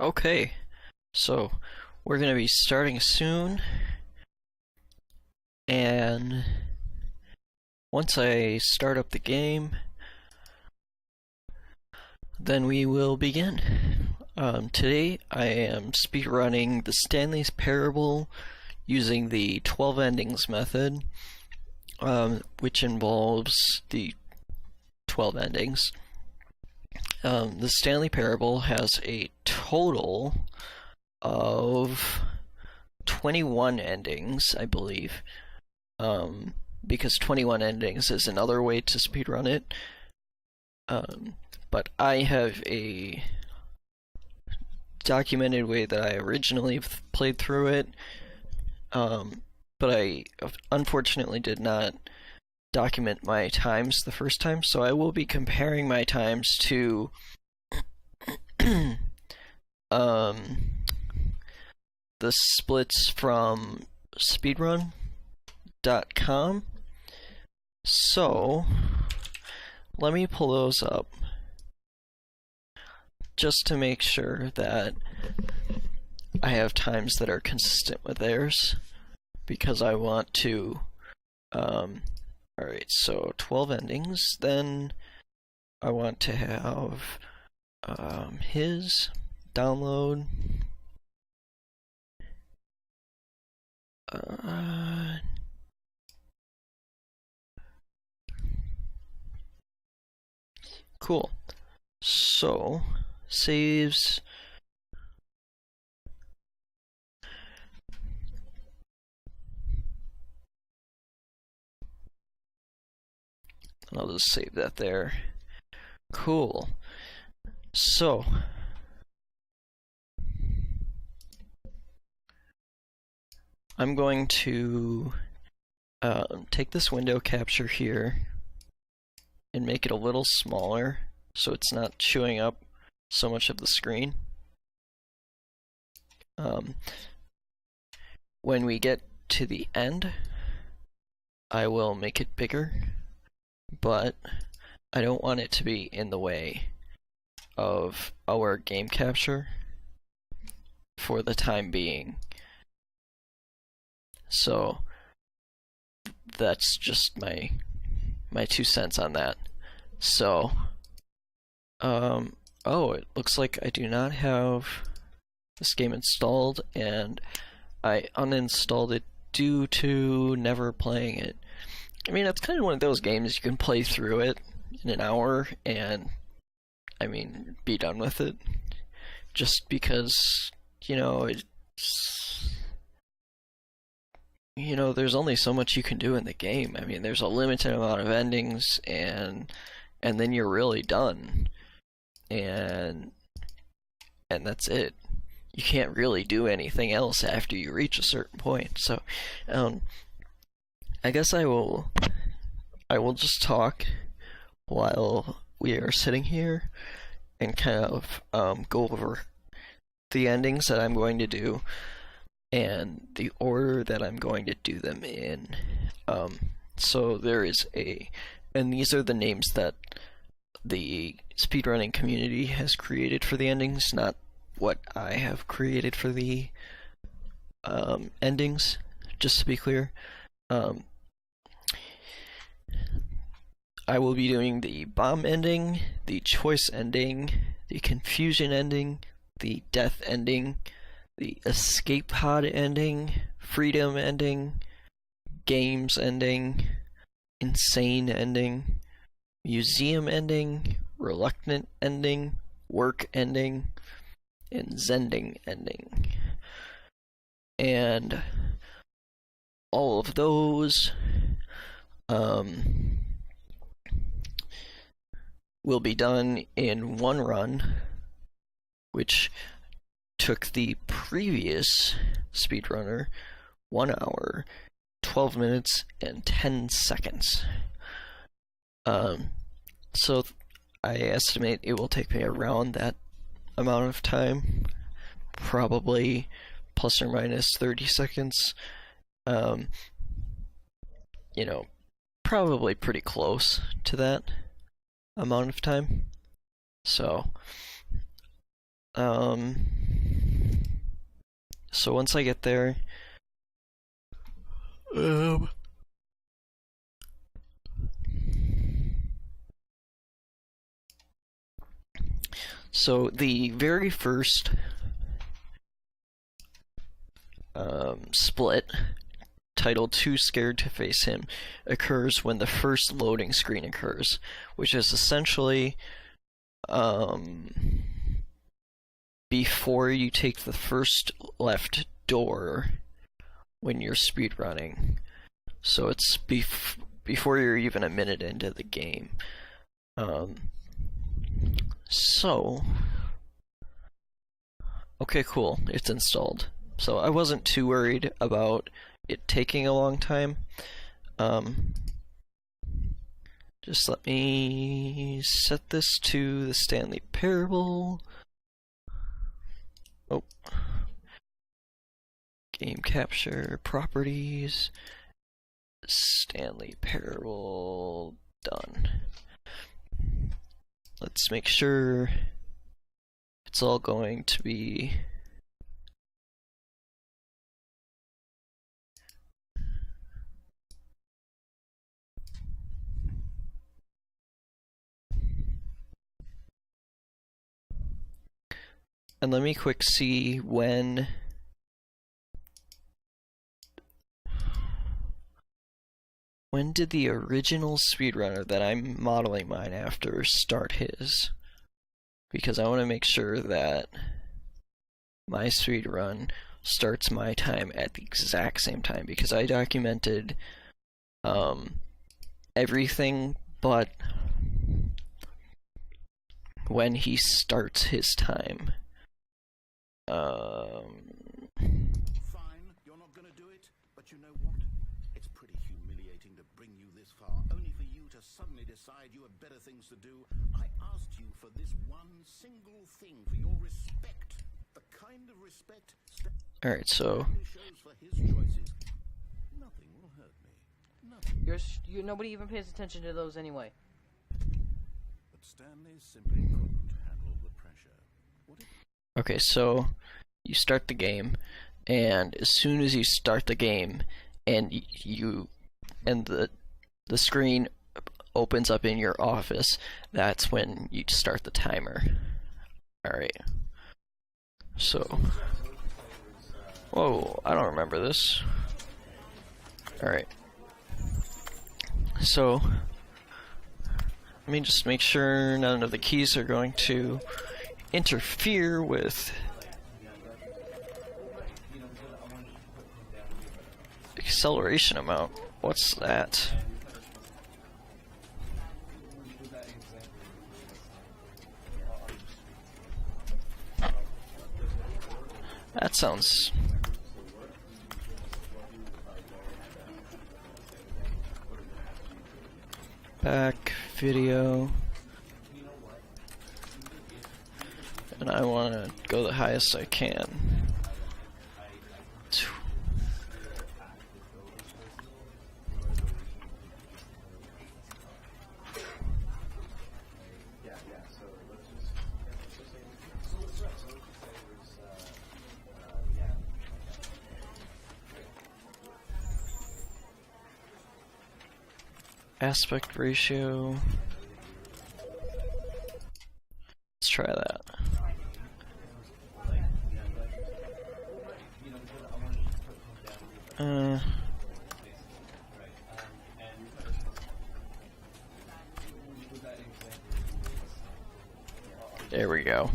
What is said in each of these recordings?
Okay, so we're going to be starting soon, and once I start up the game, then we will begin. Today I am speedrunning the Stanley's Parable using the 12 endings method, which involves the 12 endings. The Stanley Parable has a total of 21 endings, I believe, because 21 endings is another way to speedrun it. But I have a documented way that I originally played through it, but I unfortunately did not document my times the first time, so I will be comparing my times to the splits from Speedrun.com. So let me pull those up just to make sure that I have times that are consistent with theirs, because I want to alright, so 12 endings, then I want to have his download. Cool. So, saves. I'll just save that there. Cool. So, I'm going to take this window capture here and make it a little smaller so it's not chewing up so much of the screen. When we get to the end, I will make it bigger, but I don't want it to be in the way of our game capture for the time being. So that's just my 2 cents on that. So oh, it looks like I do not have this game installed, and I uninstalled it due to never playing it. I mean, it's kind of one of those games you can play through it in an hour and, I mean, be done with it. Just because, there's only so much you can do in the game. I mean, there's a limited amount of endings, and then you're really done. And that's it. You can't really do anything else after you reach a certain point. So, I guess I will just talk while we are sitting here and kind of go over the endings that I'm going to do and the order that I'm going to do them in. So there is and these are the names that the speedrunning community has created for the endings, not what I have created for the endings, just to be clear. I will be doing the bomb ending, the choice ending, the confusion ending, the death ending, the escape pod ending, freedom ending, games ending, insane ending, museum ending, reluctant ending, work ending, and zending ending. And all of those will be done in one run, which took the previous speedrunner 1 hour, 12 minutes, and 10 seconds. So I estimate it will take me around that amount of time, probably plus or minus 30 seconds. Probably pretty close to that amount of time. So, So once I get there, um, so the very first split, titled Too Scared to Face Him, occurs when the first loading screen occurs, which is essentially before you take the first left door when you're speedrunning. So it's before you're even a minute into the game. Okay, cool, it's installed. So I wasn't too worried about it taking a long time. Just let me set this to the Stanley Parable. Oh. Game capture, properties, Stanley Parable, done. Let's make sure it's all going to be and let me quick see when did the original speedrunner that I'm modeling mine after start his? Because I want to make sure that my speedrun starts my time at the exact same time, because I documented everything but when he starts his time. Fine, you're not gonna do it, but you know what? It's pretty humiliating to bring you this far, only for you to suddenly decide you have better things to do. I asked you for this one single thing, for your respect. The kind of respect Alright, so shows for his choices. Nothing will hurt me. Nothing. Nobody even pays attention to those anyway. But Stanley simply couldn't handle the pressure. okay, so you start the game, and as soon as you start the game, and the screen opens up in your office, that's when you start the timer. Alright. So, whoa, I don't remember this. Alright. So, let me just make sure none of the keys are going to interfere with acceleration amount. What's that? That sounds... back video. And I want to go the highest I can. Aspect ratio. Let's try that. There we go.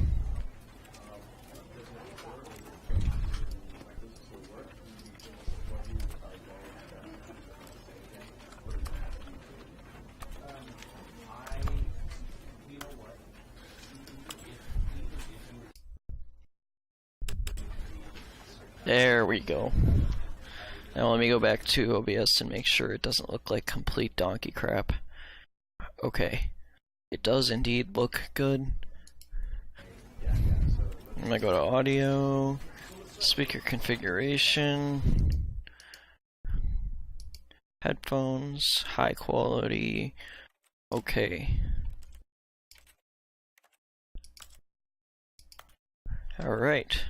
There we go. Now let me go back to OBS and make sure it doesn't look like complete donkey crap. Okay. It does indeed look good. I'm gonna go to audio, speaker configuration, headphones, high quality. Okay. Alright.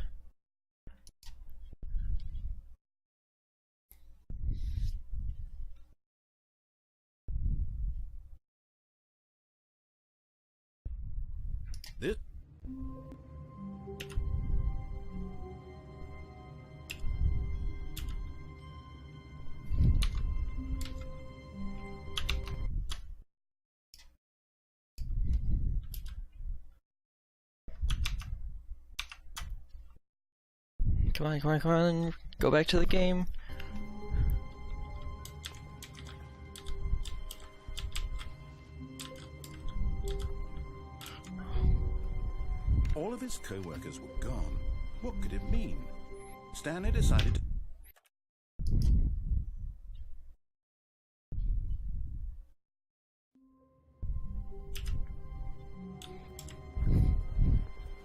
Come on, come on, come on. Go back to the game. All of his co-workers were gone. What could it mean? Stanley decided to...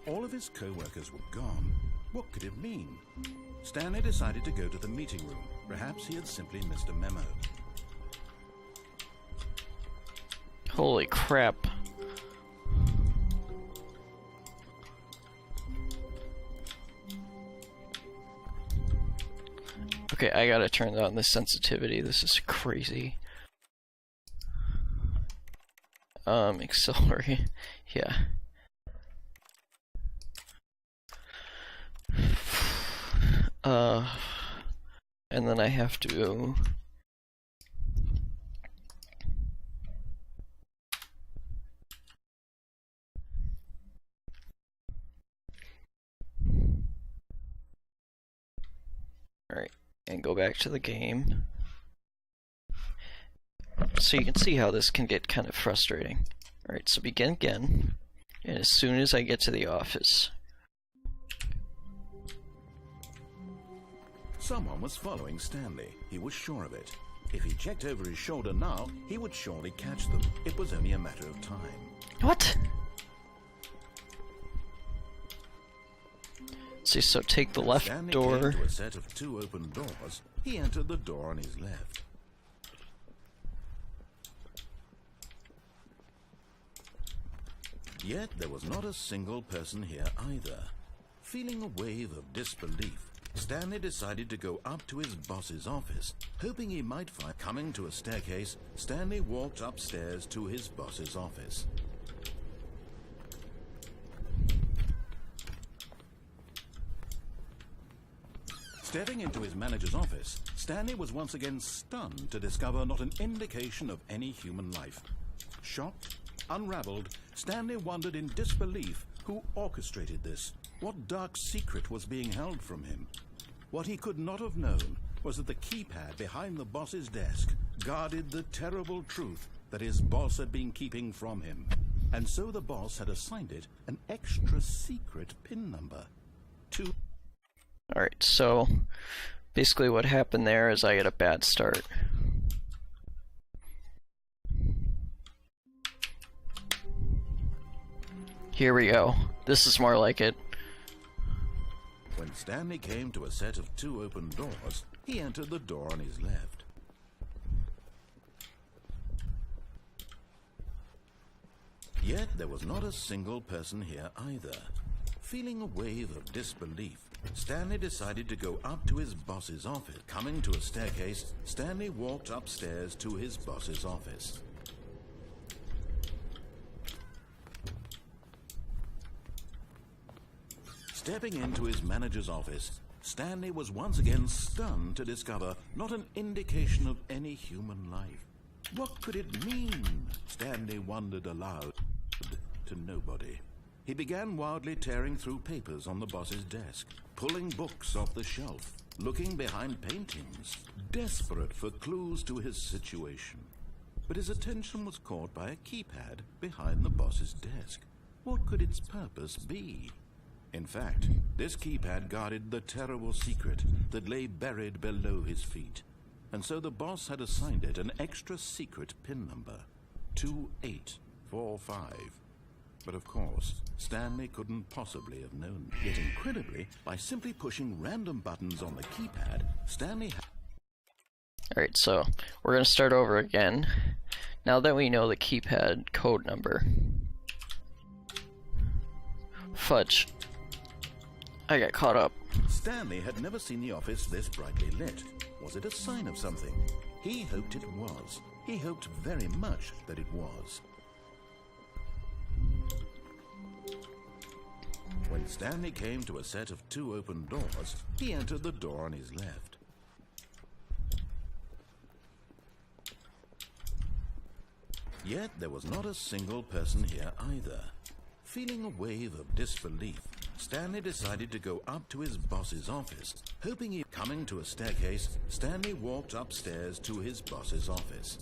All of his co-workers were gone. What could it mean? Stanley decided to go to the meeting room. Perhaps he had simply missed a memo. Holy crap. Okay, I gotta turn down this sensitivity. This is crazy. Accelerate. Yeah. And then I have to... Alright, and go back to the game. So you can see how this can get kind of frustrating. Alright, so begin again. And as soon as I get to the office... Someone was following Stanley. He was sure of it. If he checked over his shoulder now, he would surely catch them. It was only a matter of time. What? See, so take the left Stanley door. came to a set of 2 open doors. He entered the door on his left. Yet there was not a single person here either. Feeling a wave of disbelief, Stanley decided to go up to his boss's office, hoping he might find... Coming to a staircase, Stanley walked upstairs to his boss's office. Stepping into his manager's office, Stanley was once again stunned to discover not an indication of any human life. Shocked, unraveled, Stanley wondered in disbelief who orchestrated this. What dark secret was being held from him? What he could not have known was that the keypad behind the boss's desk guarded the terrible truth that his boss had been keeping from him. And so the boss had assigned it an extra secret PIN number. Alright, so basically what happened there is I get a bad start. Here we go. This is more like it. When Stanley came to a set of 2 open doors, he entered the door on his left. Yet there was not a single person here either. Feeling a wave of disbelief, Stanley decided to go up to his boss's office. Coming to a staircase, Stanley walked upstairs to his boss's office. Stepping into his manager's office, Stanley was once again stunned to discover not an indication of any human life. What could it mean? Stanley wondered aloud to nobody. He began wildly tearing through papers on the boss's desk, pulling books off the shelf, looking behind paintings, desperate for clues to his situation. But his attention was caught by a keypad behind the boss's desk. What could its purpose be? In fact, this keypad guarded the terrible secret that lay buried below his feet. And so the boss had assigned it an extra secret PIN number, 2845. But of course, Stanley couldn't possibly have known. Yet incredibly, by simply pushing random buttons on the keypad, Stanley had... Alright, so we're gonna start over again. Now that we know the keypad code number. Fudge. I got caught up. Stanley had never seen the office this brightly lit. Was it a sign of something? He hoped it was. He hoped very much that it was. When Stanley came to a set of 2 open doors, he entered the door on his left. Yet there was not a single person here either. Feeling a wave of disbelief, Stanley decided to go up to his boss's office, hoping he... Coming to a staircase, Stanley walked upstairs to his boss's office.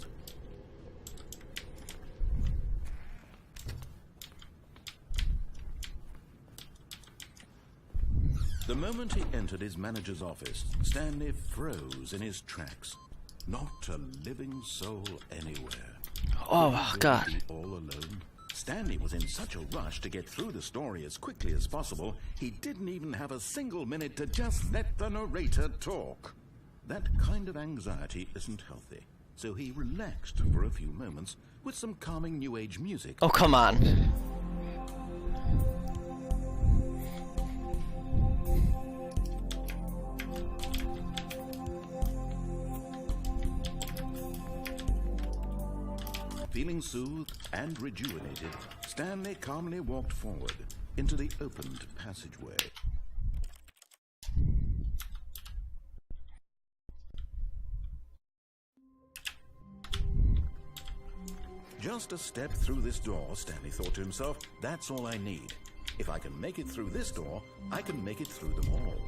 The moment he entered his manager's office, Stanley froze in his tracks. Not a living soul anywhere. Oh, God. All alone. Stanley was in such a rush to get through the story as quickly as possible, he didn't even have a single minute to just let the narrator talk. That kind of anxiety isn't healthy, so he relaxed for a few moments with some calming New Age music. Oh, come on. Feeling soothed and rejuvenated, Stanley calmly walked forward into the opened passageway. Just a step through this door, Stanley thought to himself, that's all I need. If I can make it through this door, I can make it through them all.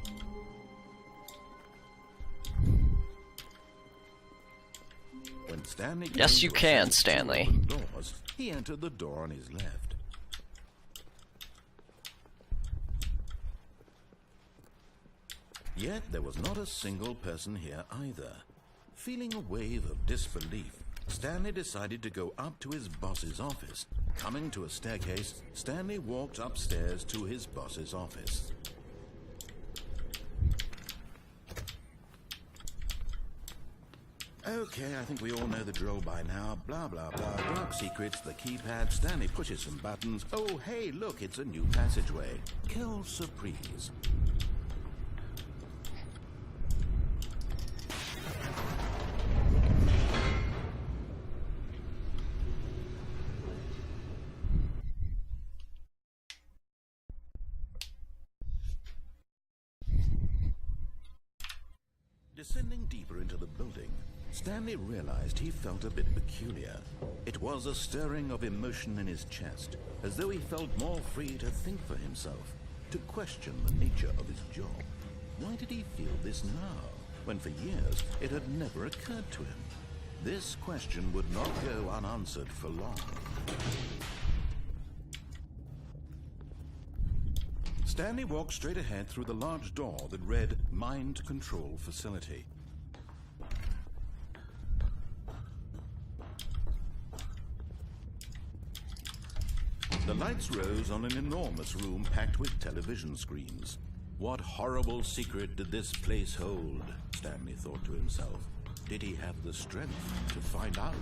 When Stanley Yes, you can, Stanley. Doors, he entered the door on his left. Yet there was not a single person here either. Feeling a wave of disbelief, Stanley decided to go up to his boss's office. Coming to a staircase, Stanley walked upstairs to his boss's office. Okay, I think we all know the drill by now. Blah, blah, blah. Dark secrets, the keypad. Stanley pushes some buttons. Oh, hey, look, it's a new passageway. Kill surprise. Descending deeper into the building, Stanley realized he felt a bit peculiar. It was a stirring of emotion in his chest, as though he felt more free to think for himself, to question the nature of his job. Why did he feel this now, when for years it had never occurred to him? This question would not go unanswered for long. Stanley walked straight ahead through the large door that read Mind Control Facility. The lights rose on an enormous room packed with television screens. What horrible secret did this place hold? Stanley thought to himself. Did he have the strength to find out?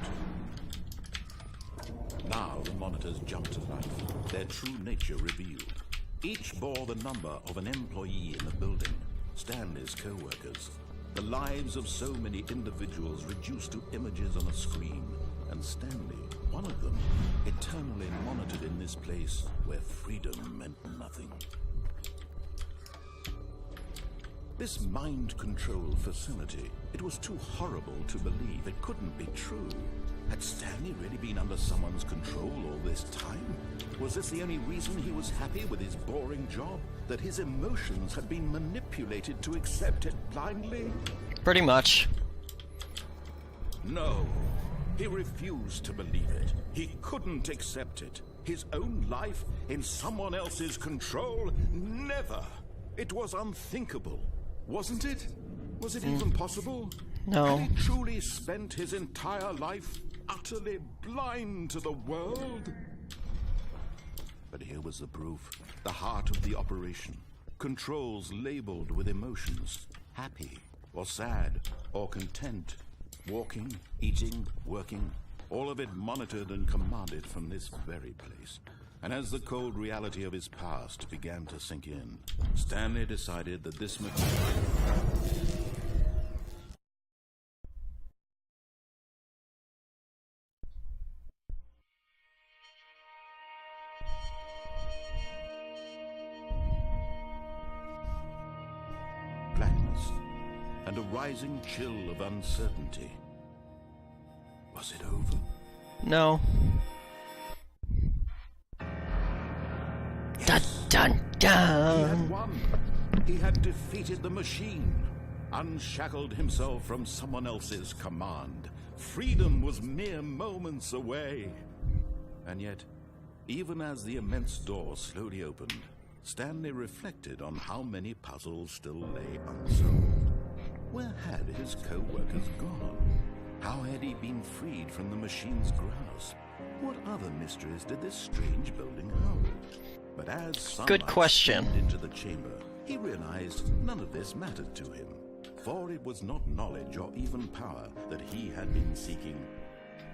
Now the monitors jumped to life, their true nature revealed. Each bore the number of an employee in the building, Stanley's co-workers. The lives of so many individuals reduced to images on a screen, and Stanley, one of them, eternally monitored in this place where freedom meant nothing. This mind control facility, it was too horrible to believe. It couldn't be true. Had Stanley really been under someone's control all this time? Was this the only reason he was happy with his boring job? That his emotions had been manipulated to accept it blindly? Pretty much. No. He refused to believe it. He couldn't accept it. His own life in someone else's control? Never. It was unthinkable. Wasn't it? Was it even possible? No. Had he truly spent his entire life utterly blind to the world? But here was the proof. The heart of the operation. Controls labeled with emotions. Happy, or sad, or content. Walking, eating, working. All of it monitored and commanded from this very place. And as the cold reality of his past began to sink in, Stanley decided that this blackness and a rising chill of uncertainty. Was it over? No. Dun dun He Down. had won. He had defeated the machine, unshackled himself from someone else's command. Freedom was mere moments away. And yet, even as the immense door slowly opened, Stanley reflected on how many puzzles still lay unsolved. Where had his co-workers gone? How had he been freed from the machine's grasp? What other mysteries did this strange building hold? But as sunlight question. streamed into the chamber, he realized none of this mattered to him. For it was not knowledge or even power that he had been seeking,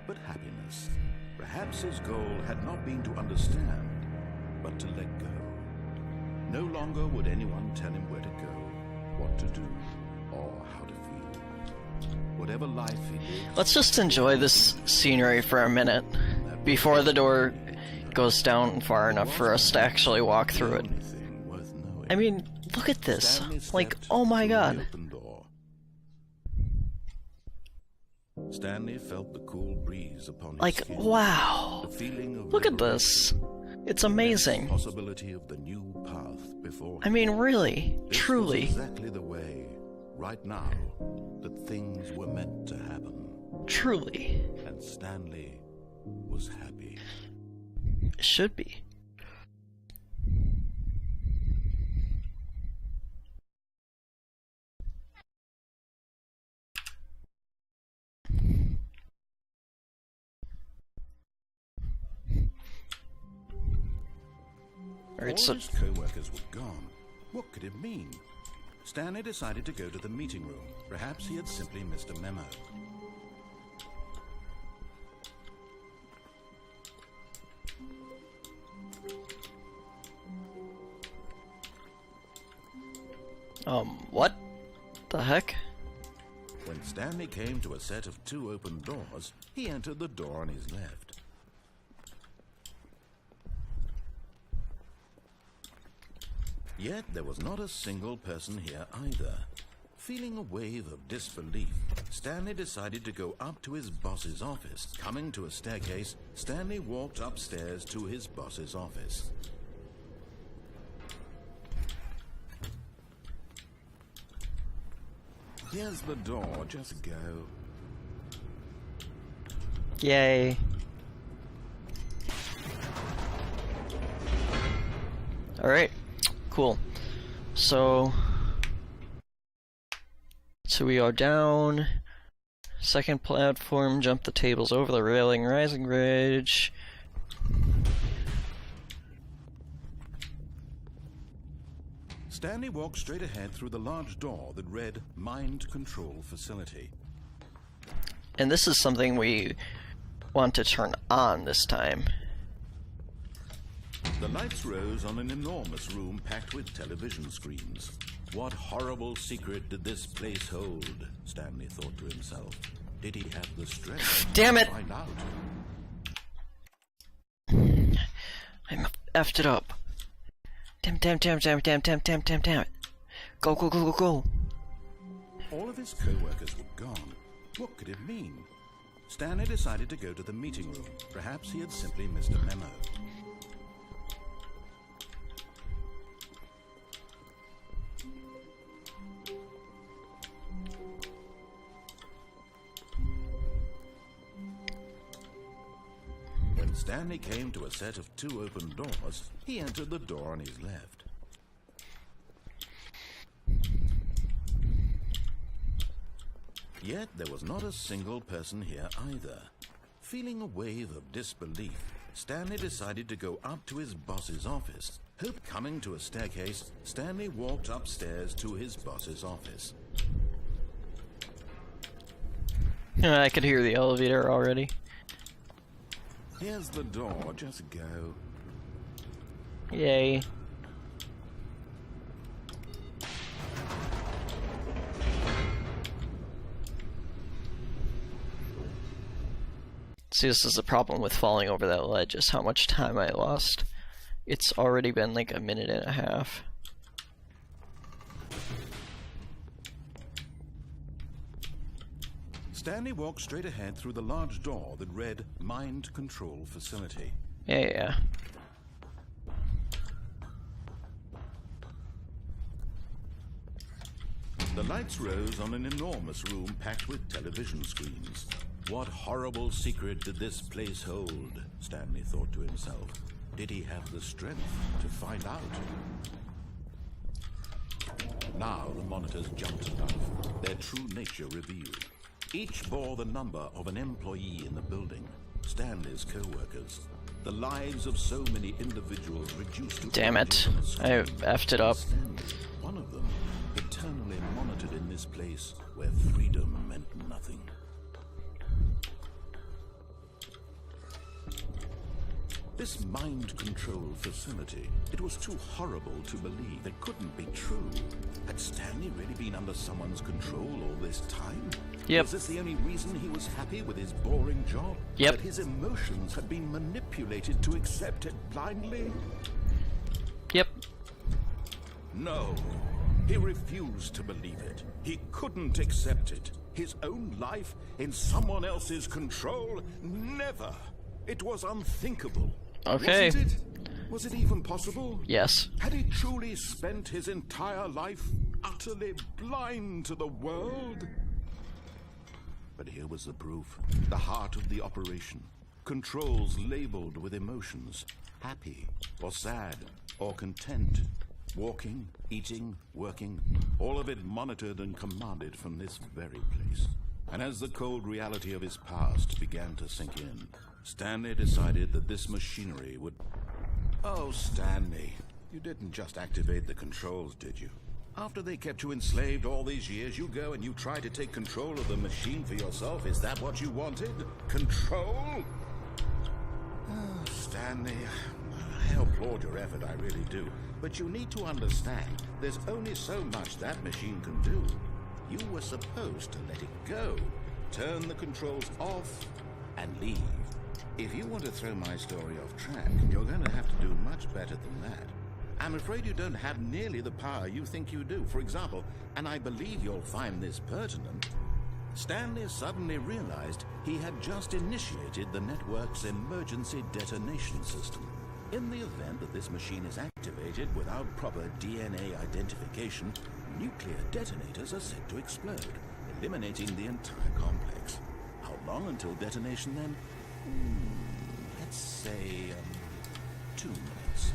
but happiness. Perhaps his goal had not been to understand, but to let go. No longer would anyone tell him where to go, what to do, or how to feel. Whatever life he lived... Let's just enjoy this scenery for a minute before the door goes down far enough for us to actually walk through it. I mean, look at this. Like, oh my god. Stanley felt the cool breeze upon his Like, skin. wow. The feeling of Look at this. It's amazing. possibility of the new path before I mean, really, This truly, was exactly the way, right now, that things were meant to happen. truly, And Stanley was happy. should be. Alright, All so his co-workers were gone. What could it mean? Stanley decided to go to the meeting room. Perhaps he had simply missed a memo. what the heck? When Stanley came to a set of 2 open doors, he entered the door on his left. Yet there was not a single person here either. Feeling a wave of disbelief, Stanley decided to go up to his boss's office. Coming to a staircase, Stanley walked upstairs to his boss's office. Here's the door, just go. Yay. Alright, cool. So we are down. Second platform, jump the tables over the railing, rising ridge. Stanley walked straight ahead through the large door that read Mind Control Facility. And this is something we want to turn on this time. The lights rose on an enormous room packed with television screens. What horrible secret did this place hold? Stanley thought to himself. Did he have the strength Damn it! to find out? I effed it up. Damn it. Go. All of his co-workers were gone. What could it mean? Stanley decided to go to the meeting room. Perhaps he had simply missed a memo. When Stanley came to a set of 2 open doors, he entered the door on his left. Yet there was not a single person here either. Feeling a wave of disbelief, Stanley decided to go up to his boss's office. Coming to a staircase, Stanley walked upstairs to his boss's office. I could hear the elevator already. Here's the door, just go. Yay. See, this is the problem with falling over that ledge, is how much time I lost. It's already been like a minute and a half. Stanley walked straight ahead through the large door that read Mind Control Facility. Yeah. The lights rose on an enormous room packed with television screens. What horrible secret did this place hold? Stanley thought to himself. Did he have the strength to find out? Now the monitors jumped to life, their true nature revealed. Each bore the number of an employee in the building, Stanley's co-workers. The lives of so many individuals reduced to... Damn it. I effed it up. Stanley, one of them, eternally monitored in this place where freedom meant nothing. This mind-control facility, it was too horrible to believe. It couldn't be true. Had Stanley really been under someone's control all this time? Yep. Was this the only reason he was happy with his boring job? Yep. That his emotions had been manipulated to accept it blindly? Yep. No. He refused to believe it. He couldn't accept it. His own life in someone else's control? Never. It was unthinkable. Okay. Wasn't it? Was it even possible? Yes. Had he truly spent his entire life utterly blind to the world? But here was the proof. The heart of the operation. Controls labeled with emotions. Happy, or sad, or content. Walking, eating, working. All of it monitored and commanded from this very place. And as the cold reality of his past began to sink in, Stanley decided that this machinery would... Oh, Stanley, you didn't just activate the controls, did you? After they kept you enslaved all these years, you go and you try to take control of the machine for yourself. Is that what you wanted? Control? Oh, Stanley, I applaud your effort, I really do. But you need to understand, there's only so much that machine can do. You were supposed to let it go, turn the controls off, and leave. If you want to throw my story off track, you're going to have to do much better than that. I'm afraid you don't have nearly the power you think you do. For example, and I believe you'll find this pertinent, Stanley suddenly realized he had just initiated the network's emergency detonation system. In the event that this machine is activated without proper DNA identification, nuclear detonators are set to explode, eliminating the entire complex. How long until detonation then? Let's say 2 minutes.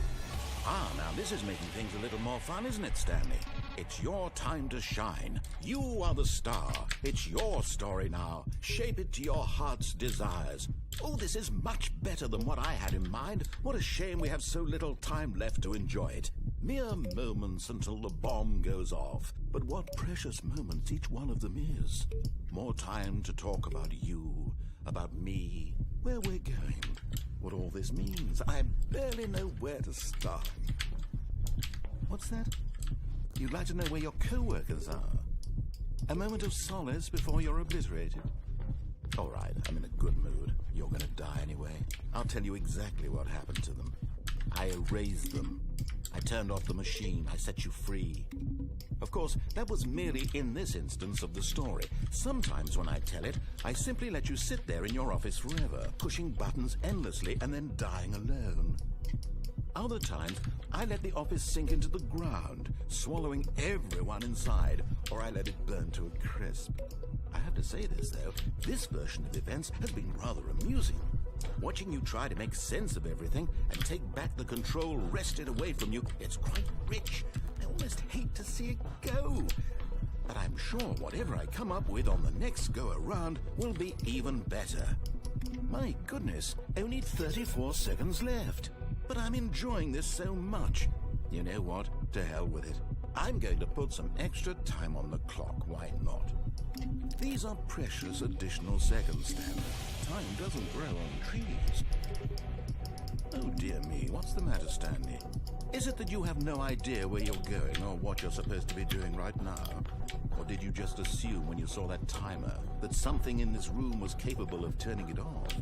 Ah, now this is making things a little more fun, isn't it, Stanley? It's your time to shine. You are the star. It's your story now. Shape it to your heart's desires. Oh, this is much better than what I had in mind. What a shame we have so little time left to enjoy it. Mere moments until the bomb goes off. But what precious moments each one of them is. More time to talk about you, about me, where we're going, what all this means. I barely know where to start. What's that? You'd like to know where your co-workers are? A moment of solace before you're obliterated? All right, I'm in a good mood. You're gonna die anyway. I'll tell you exactly what happened to them. I erased them. I turned off the machine. I set you free. Of course, that was merely in this instance of the story. Sometimes when I tell it, I simply let you sit there in your office forever, pushing buttons endlessly and then dying alone. Other times, I let the office sink into the ground, swallowing everyone inside, or I let it burn to a crisp. I have to say this, though, this version of events has been rather amusing. Watching you try to make sense of everything and take back the control wrested away from you, it's quite rich. I almost hate to see it go. But I'm sure whatever I come up with on the next go-around will be even better. My goodness, only 34 seconds left. But I'm enjoying this so much. You know what? To hell with it. I'm going to put some extra time on the clock. Why not? These are precious additional seconds, Stanley. Time doesn't grow on trees. Oh dear me, what's the matter, Stanley? Is it that you have no idea where you're going or what you're supposed to be doing right now? Or did you just assume when you saw that timer that something in this room was capable of turning it off?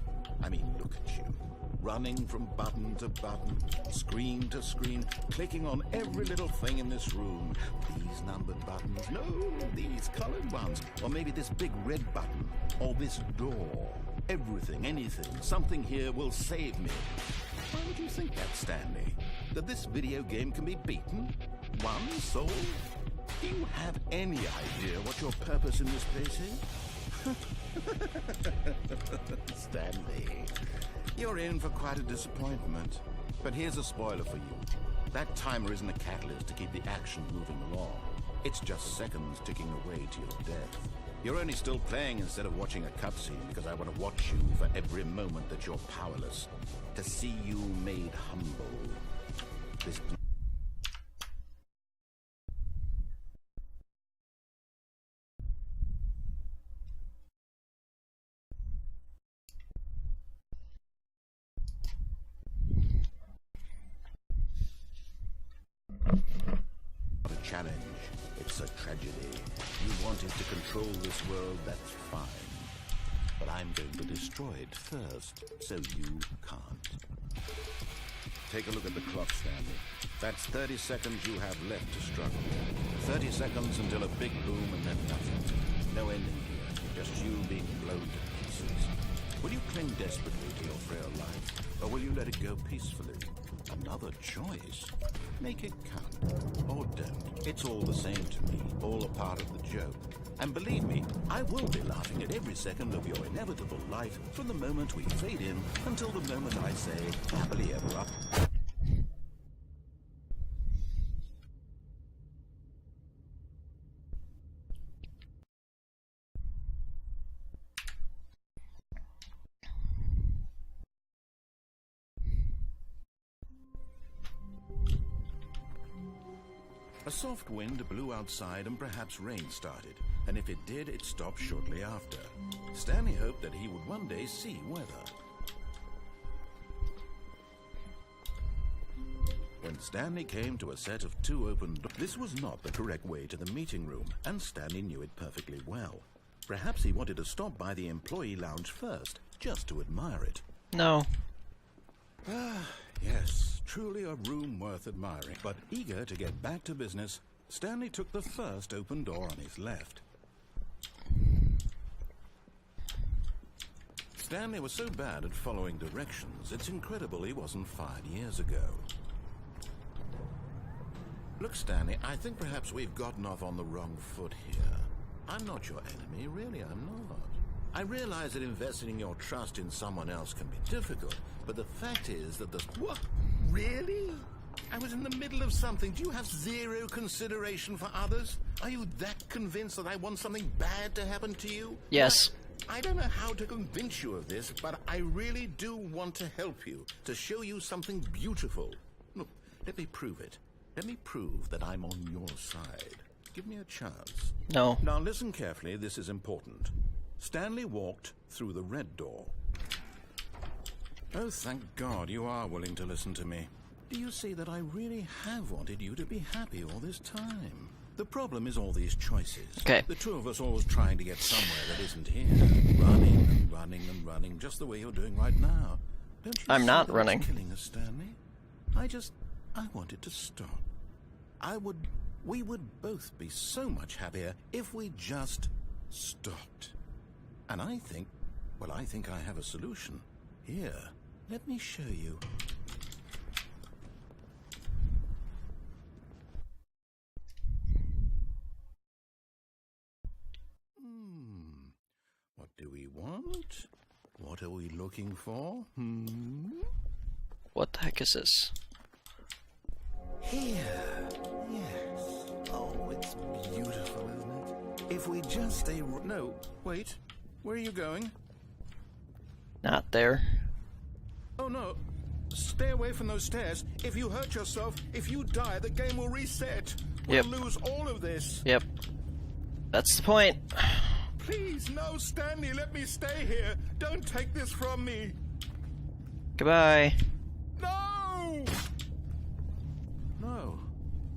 I mean, look at you. Running from button to button, screen to screen, clicking on every little thing in this room. These numbered buttons, no, these colored ones. Or maybe this big red button, or this door. Everything, anything, something here will save me. Why would you think that, Stanley? That this video game can be beaten? Won? Sold? Do you have any idea what your purpose in this place is? Stanley, you're in for quite a disappointment. But here's a spoiler for you. That timer isn't a catalyst to keep the action moving along. It's just seconds ticking away to your death. You're only still playing instead of watching a cutscene because I want to watch you for every moment that you're powerless. To see you made humble. This challenge. It's a tragedy. You wanted to control this world, that's fine. But I'm going to destroy it first, so you can't. Take a look at the clock, Stanley. That's 30 seconds you have left to struggle. 30 seconds until a big boom and then nothing. No ending here, just you being blown to pieces. Will you cling desperately to your frail life, or will you let it go peacefully? Another choice. Make it count. Or don't. It's all the same to me. All a part of the joke. And believe me, I will be laughing at every second of your inevitable life from the moment we fade in until the moment I say, happily ever after. A soft wind blew outside and perhaps rain started, and if it did, it stopped shortly after. Stanley hoped that he would one day see weather. When Stanley came to a set of 2 open doors, this was not the correct way to the meeting room, and Stanley knew it perfectly well. Perhaps he wanted to stop by the employee lounge first, just to admire it. No. Ah, yes, truly a room worth admiring. But eager to get back to business, Stanley took the first open door on his left. Stanley was so bad at following directions, it's incredible he wasn't fired years ago. Look, Stanley, I think perhaps we've gotten off on the wrong foot here. I'm not your enemy, really, I'm not. I realize that investing your trust in someone else can be difficult, but the fact is that the... What? Really? I was in the middle of something. Do you have zero consideration for others? Are you that convinced that I want something bad to happen to you? Yes. I don't know how to convince you of this, but I really do want to help you, to show you something beautiful. Look, let me prove it. Let me prove that I'm on your side. Give me a chance. No. Now listen carefully, this is important. Stanley walked through the red door. Oh, thank God you are willing to listen to me. Do you see that I really have wanted you to be happy all this time? The problem is all these choices. Okay. The two of us always trying to get somewhere that isn't here. Running and running and running, just the way you're doing right now. Don't you I'm see not that running. it's killing us, Stanley? I wanted to stop. We would both be so much happier if we just stopped. And I think I have a solution. Here, let me show you. What do we want? What are we looking for? What the heck is this? Here. Yes. Oh, it's beautiful, isn't it? If we just stay... No, wait. Where are you going? Not there. Oh, no. Stay away from those stairs. If you hurt yourself, if you die, the game will reset. We'll lose all of this. Yep. That's the point. Please, no, Stanley, let me stay here. Don't take this from me. Goodbye. No! No.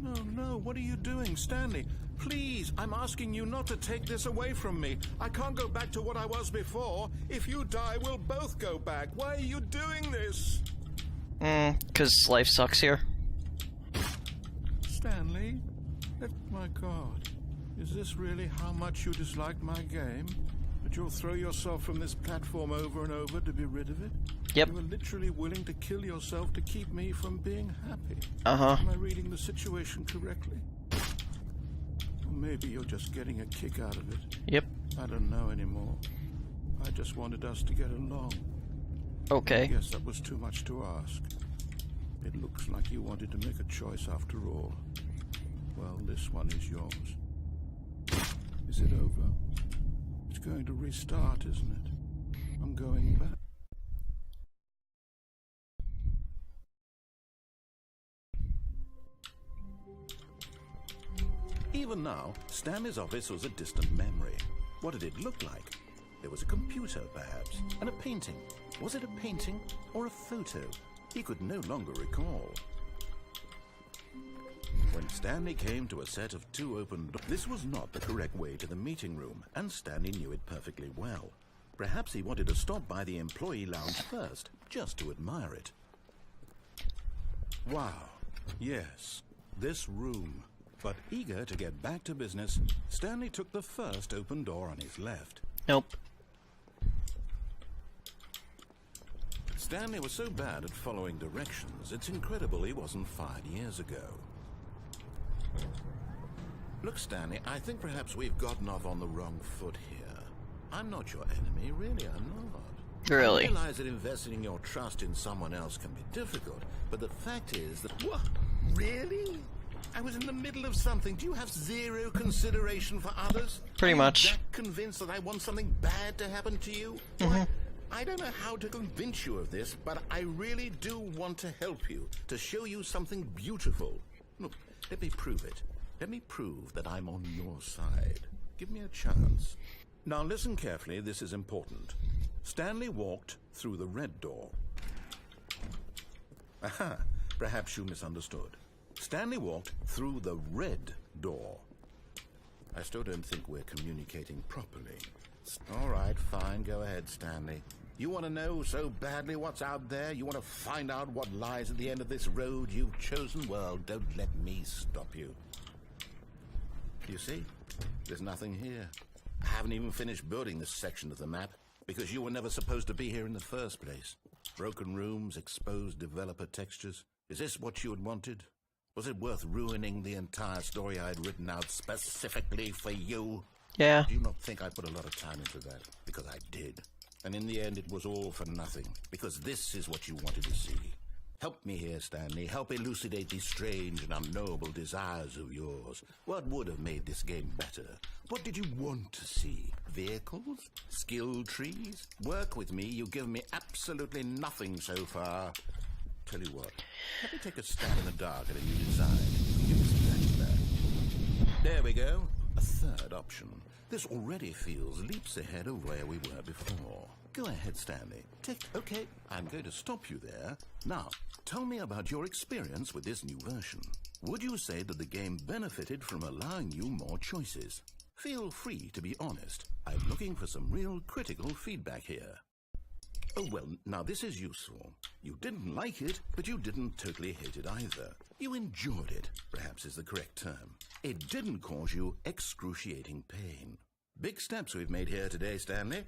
No, no, what are you doing, Stanley? Please, I'm asking you not to take this away from me. I can't go back to what I was before. If you die, we'll both go back. Why are you doing this? 'Cause life sucks here. Stanley? My God. Is this really how much you dislike my game? That you'll throw yourself from this platform over and over to be rid of it? Yep. You were literally willing to kill yourself to keep me from being happy. Uh-huh. Am I reading the situation correctly? Or maybe you're just getting a kick out of it. Yep. I don't know anymore. I just wanted us to get along. I Okay. guess that was too much to ask. It looks like you wanted to make a choice after all. Well, this one is yours. Is it over? It's going to restart, isn't it? I'm going back. Even now, Stanley's office was a distant memory. What did it look like? There was a computer, perhaps, and a painting. Was it a painting or a photo? He could no longer recall. When Stanley came to a set of 2 open doors, this was not the correct way to the meeting room, and Stanley knew it perfectly well. Perhaps he wanted to stop by the employee lounge first, just to admire it. Wow, yes, this room. But eager to get back to business, Stanley took the first open door on his left. Nope. Stanley was so bad at following directions, it's incredible he wasn't fired years ago. Look, Stanley, I think perhaps we've gotten off on the wrong foot here. I'm not your enemy, really, I'm not. Really? I realize that investing your trust in someone else can be difficult, but the fact is that... What? Really? I was in the middle of something. Do you have zero consideration for others? Pretty much. Are you that convinced that I want something bad to happen to you? Why, I don't know how to convince you of this, but I really do want to help you, to show you something beautiful. Look, let me prove it. Let me prove that I'm on your side. Give me a chance. Now listen carefully, this is important. Stanley walked through the red door. Aha, perhaps you misunderstood. Stanley walked through the red door. I still don't think we're communicating properly. All right, fine, go ahead, Stanley. You want to know so badly what's out there? You want to find out what lies at the end of this road you've chosen? Well, don't let me stop you. You see, there's nothing here. I haven't even finished building this section of the map, because you were never supposed to be here in the first place. Broken rooms, exposed developer textures. Is this what you had wanted? Was it worth ruining the entire story I had written out specifically for you? Yeah. Do you not think I put a lot of time into that? Because I did. And in the end, it was all for nothing. Because this is what you wanted to see. Help me here, Stanley. Help elucidate these strange and unknowable desires of yours. What would have made this game better? What did you want to see? Vehicles? Skill trees? Work with me. You've given me absolutely nothing so far. Tell you what, let me take a stab in the dark at a new design. Give me some flashback. There we go. A third option. This already feels leaps ahead of where we were before. Go ahead, Stanley. Okay, I'm going to stop you there. Now, tell me about your experience with this new version. Would you say that the game benefited from allowing you more choices? Feel free to be honest. I'm looking for some real critical feedback here. Oh, well, now this is useful. You didn't like it, but you didn't totally hate it either. You enjoyed it, perhaps is the correct term. It didn't cause you excruciating pain. Big steps we've made here today, Stanley.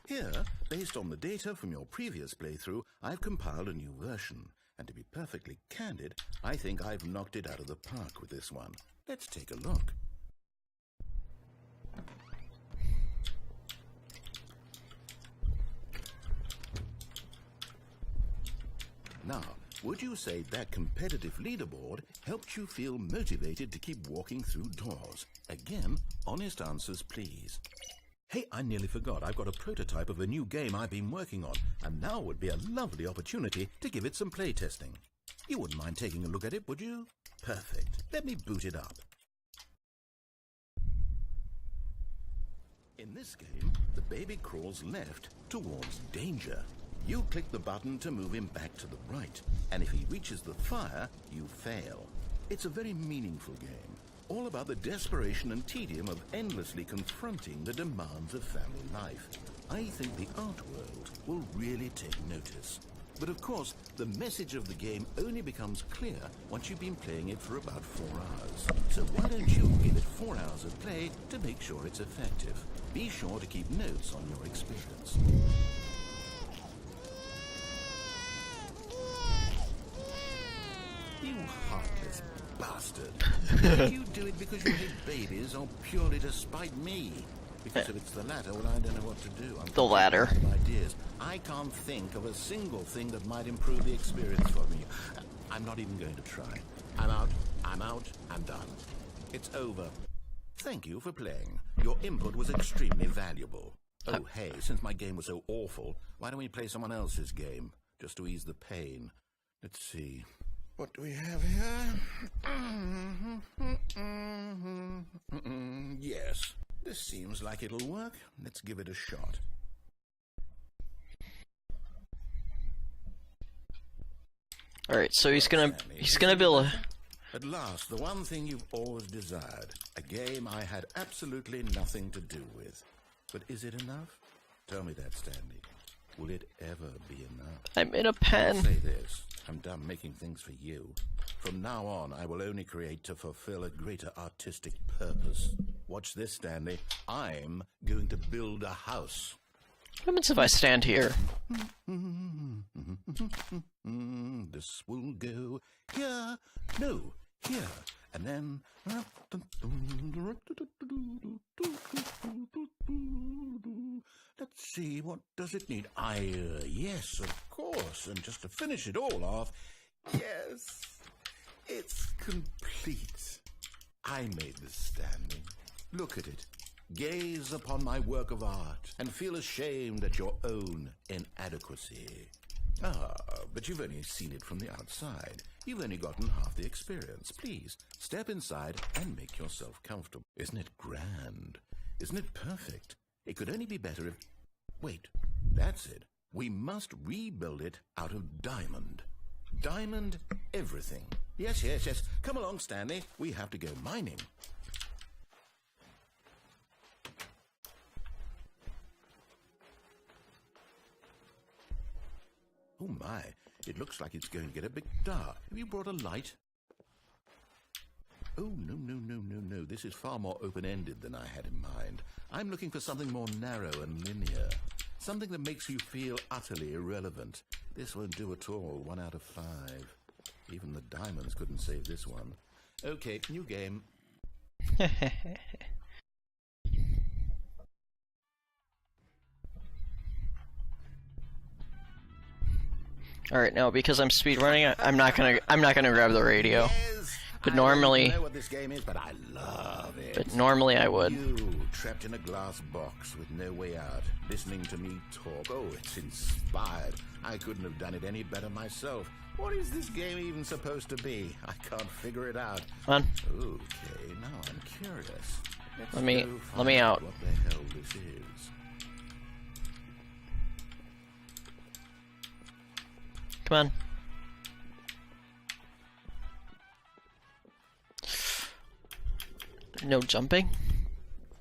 Here, based on the data from your previous playthrough, I've compiled a new version. And to be perfectly candid, I think I've knocked it out of the park with this one. Let's take a look. Now, would you say that competitive leaderboard helped you feel motivated to keep walking through doors? Again, honest answers, please. Hey, I nearly forgot. I've got a prototype of a new game I've been working on, and now would be a lovely opportunity to give it some playtesting. You wouldn't mind taking a look at it, would you? Perfect. Let me boot it up. In this game, the baby crawls left towards danger. You click the button to move him back to the right, and if he reaches the fire, you fail. It's a very meaningful game, all about the desperation and tedium of endlessly confronting the demands of family life. I think the art world will really take notice. But of course, the message of the game only becomes clear once you've been playing it for about 4 hours. So why don't you give it 4 hours of play to make sure it's effective? Be sure to keep notes on your experience. You heartless This bastard. Did you do it because you hate babies or purely to spite me? Because if it's the latter, well, I don't know what to do. I'm The latter. out of ideas. I can't think of a single thing that might improve the experience for me. I'm not even going to try. I'm out. I'm done. It's over. Thank you for playing. Your input was extremely valuable. Oh, hey, since my game was so awful, why don't we play someone else's game? Just to ease the pain. Let's see. What do we have here? Yes. This seems like it'll work. Let's give it a shot. Alright, so he's gonna build a... At last, the one thing you've always desired. A game I had absolutely nothing to do with. But is it enough? Tell me that, Stanley. Will it ever be enough? I'm in a I'll pen. say this. I'm done making things for you. From now on, I will only create to fulfill a greater artistic purpose. Watch this, Stanley. I'm going to build a house. What happens if I stand here? This will go here. No, here. And then... Let's see, what does it need? Yes, of course. And just to finish it all off, yes, it's complete. I made this, Stanley. Look at it. Gaze upon my work of art and feel ashamed at your own inadequacy. Ah, but you've only seen it from the outside. You've only gotten half the experience. Please, step inside and make yourself comfortable. Isn't it grand? Isn't it perfect? It could only be better if... Wait, that's it. We must rebuild it out of diamond. Diamond everything. Yes. Come along, Stanley. We have to go mining. Oh my, it looks like it's going to get a bit dark. Have you brought a light? Oh, no. This is far more open-ended than I had in mind. I'm looking for something more narrow and linear. Something that makes you feel utterly irrelevant. This won't do at all. 1 out of 5. Even the diamonds couldn't save this one. Okay, new game. Alright, now because I'm speedrunning, I'm not gonna grab the radio. Yes, But I normally... don't know what this game is, but I love it. But normally I would. You, trapped in a glass box with no way out, listening to me talk. Oh, it's inspired. I couldn't have done it any better myself. What is this game even supposed to be? I can't figure it out. Come on. Okay, now I'm curious. Let's Let me go find out. What the hell this is. Come on. No jumping?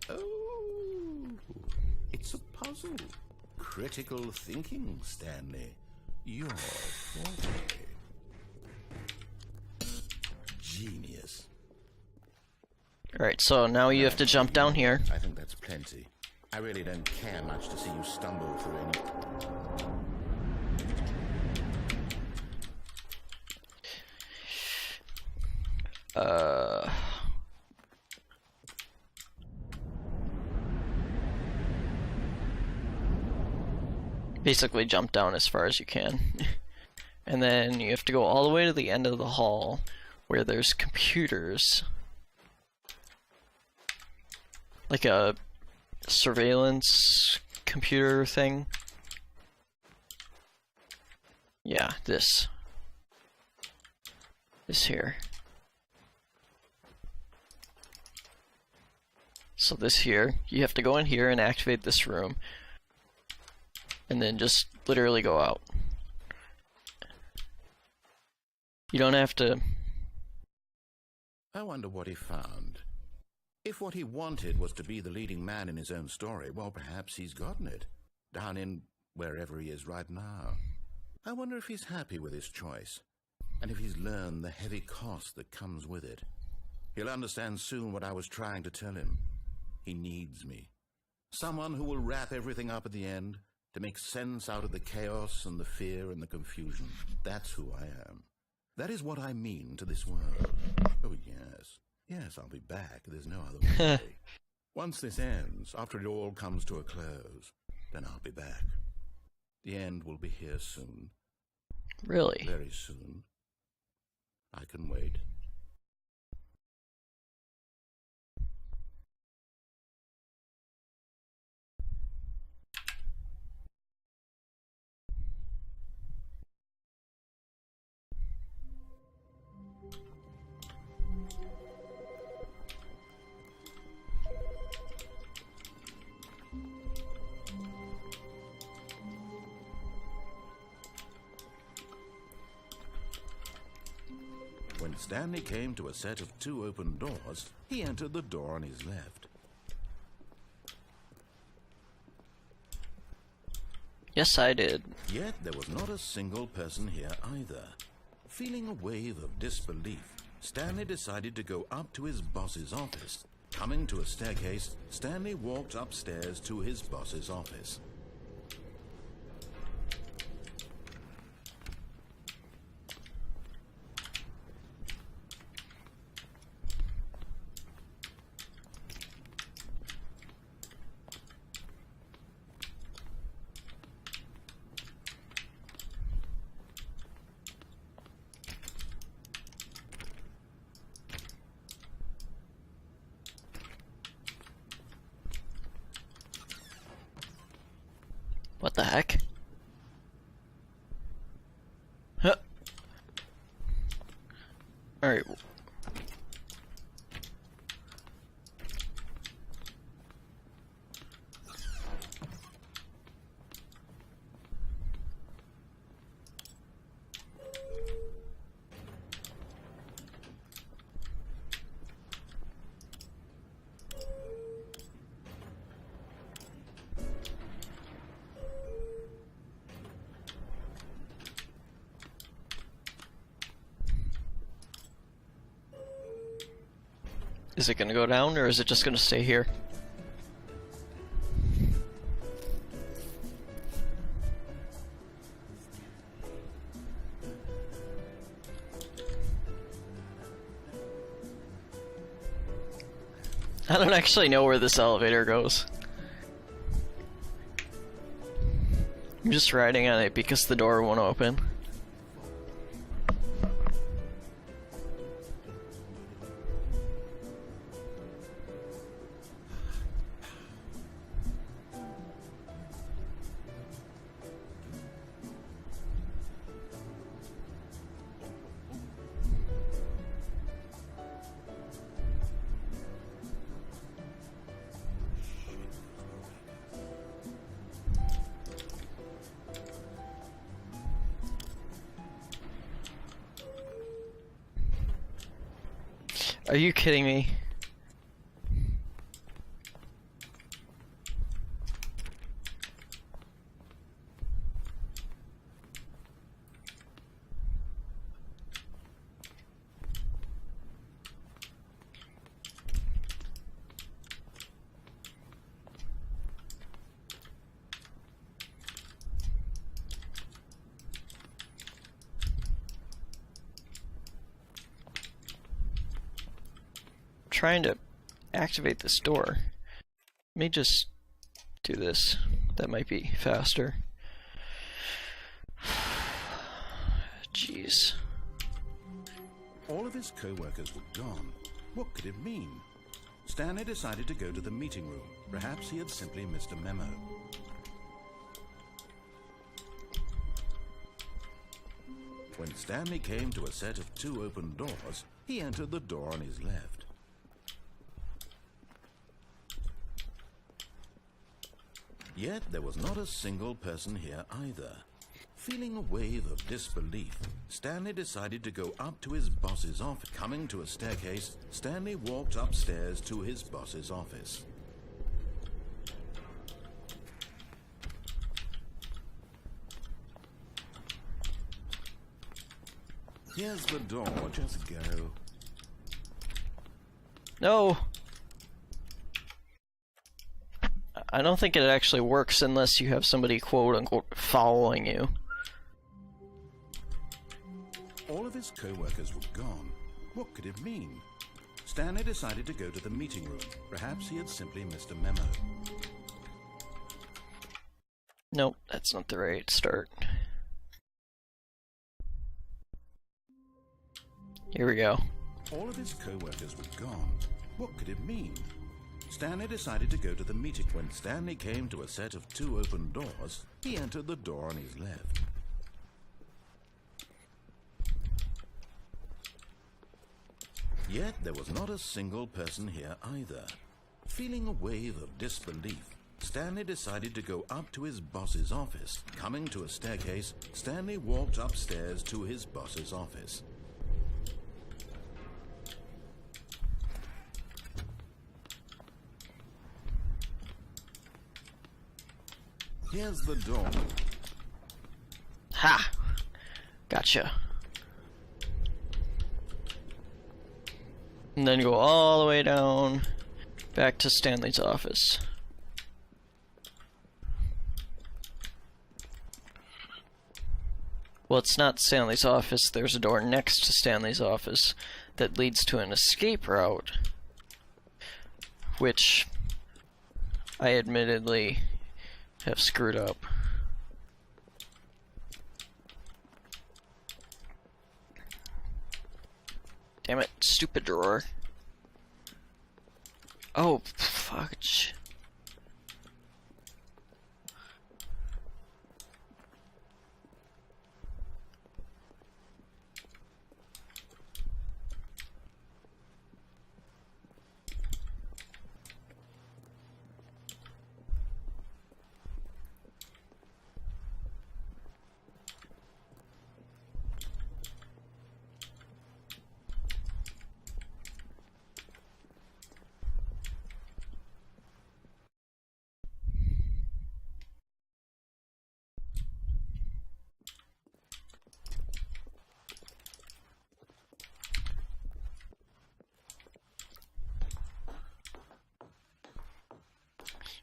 Oh, it's a puzzle. Critical thinking, Stanley. Your forte. Genius. Alright, so now you have to jump down here. I think that's plenty. I really don't care much to see you stumble through any... Basically jump down as far as you can. And then you have to go all the way to the end of the hall where there's computers. Like a surveillance computer thing. Yeah, this. This here. So this here, you have to go in here and activate this room. And then just literally go out. You don't have to... I wonder what he found. If what he wanted was to be the leading man in his own story, well, perhaps he's gotten it. Down in wherever he is right now. I wonder if he's happy with his choice. And if he's learned the heavy cost that comes with it. He'll understand soon what I was trying to tell him. He needs me. Someone who will wrap everything up at the end, to make sense out of the chaos and the fear and the confusion. That's who I am. That is what I mean to this world. Oh, yes. Yes, I'll be back. There's no other way. Once this ends, after it all comes to a close, then I'll be back. The end will be here soon. Really? Very soon. I can wait. When Stanley came to a set of 2 open doors, he entered the door on his left. Yes, I did. Yet there was not a single person here either. Feeling a wave of disbelief, Stanley decided to go up to his boss's office. Coming to a staircase, Stanley walked upstairs to his boss's office. What the heck? Huh. Alright. Is it gonna go down, or is it just gonna stay here? I don't actually know where this elevator goes. I'm just riding on it because the door won't open. Are you kidding me? Trying to activate this door. Let me just do this. That might be faster. Jeez. All of his co-workers were gone. What could it mean? Stanley decided to go to the meeting room. Perhaps he had simply missed a memo. When Stanley came to a set of 2 open doors, he entered the door on his left. Yet there was not a single person here either. Feeling a wave of disbelief, Stanley decided to go up to his boss's office. Coming to a staircase, Stanley walked upstairs to his boss's office. Here's the door, just go. No! I don't think it actually works unless you have somebody quote-unquote following you. All of his co-workers were gone. What could it mean? Stanley decided to go to the meeting room. Perhaps he had simply missed a memo. Nope, that's not the right start. Here we go. All of his co-workers were gone. What could it mean? Stanley decided to go to the meeting. When Stanley came to a set of 2 open doors, he entered the door on his left. Yet there was not a single person here either. Feeling a wave of disbelief, Stanley decided to go up to his boss's office. Coming to a staircase, Stanley walked upstairs to his boss's office. Here's the door. Ha! Gotcha. And then go all the way down back to Stanley's office. Well, it's not Stanley's office. There's a door next to Stanley's office that leads to an escape route, which I admittedly have screwed up. Damn it, stupid drawer. Oh, fudge.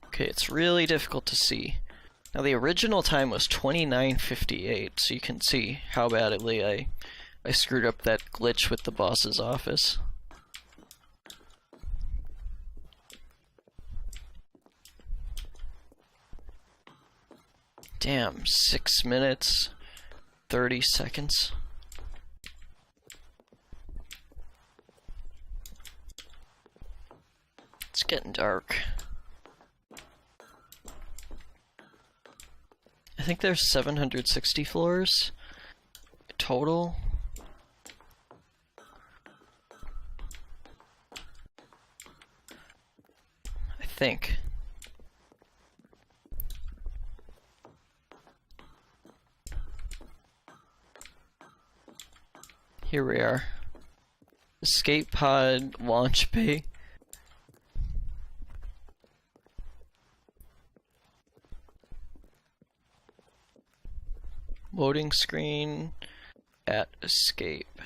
Okay, it's really difficult to see. Now the original time was 29:58, so you can see how badly I screwed up that glitch with the boss's office. Damn, 6 minutes, 30 seconds. It's getting dark. I think there's 760 floors total. I think. Here we are. Escape pod launch bay. Loading screen at escape.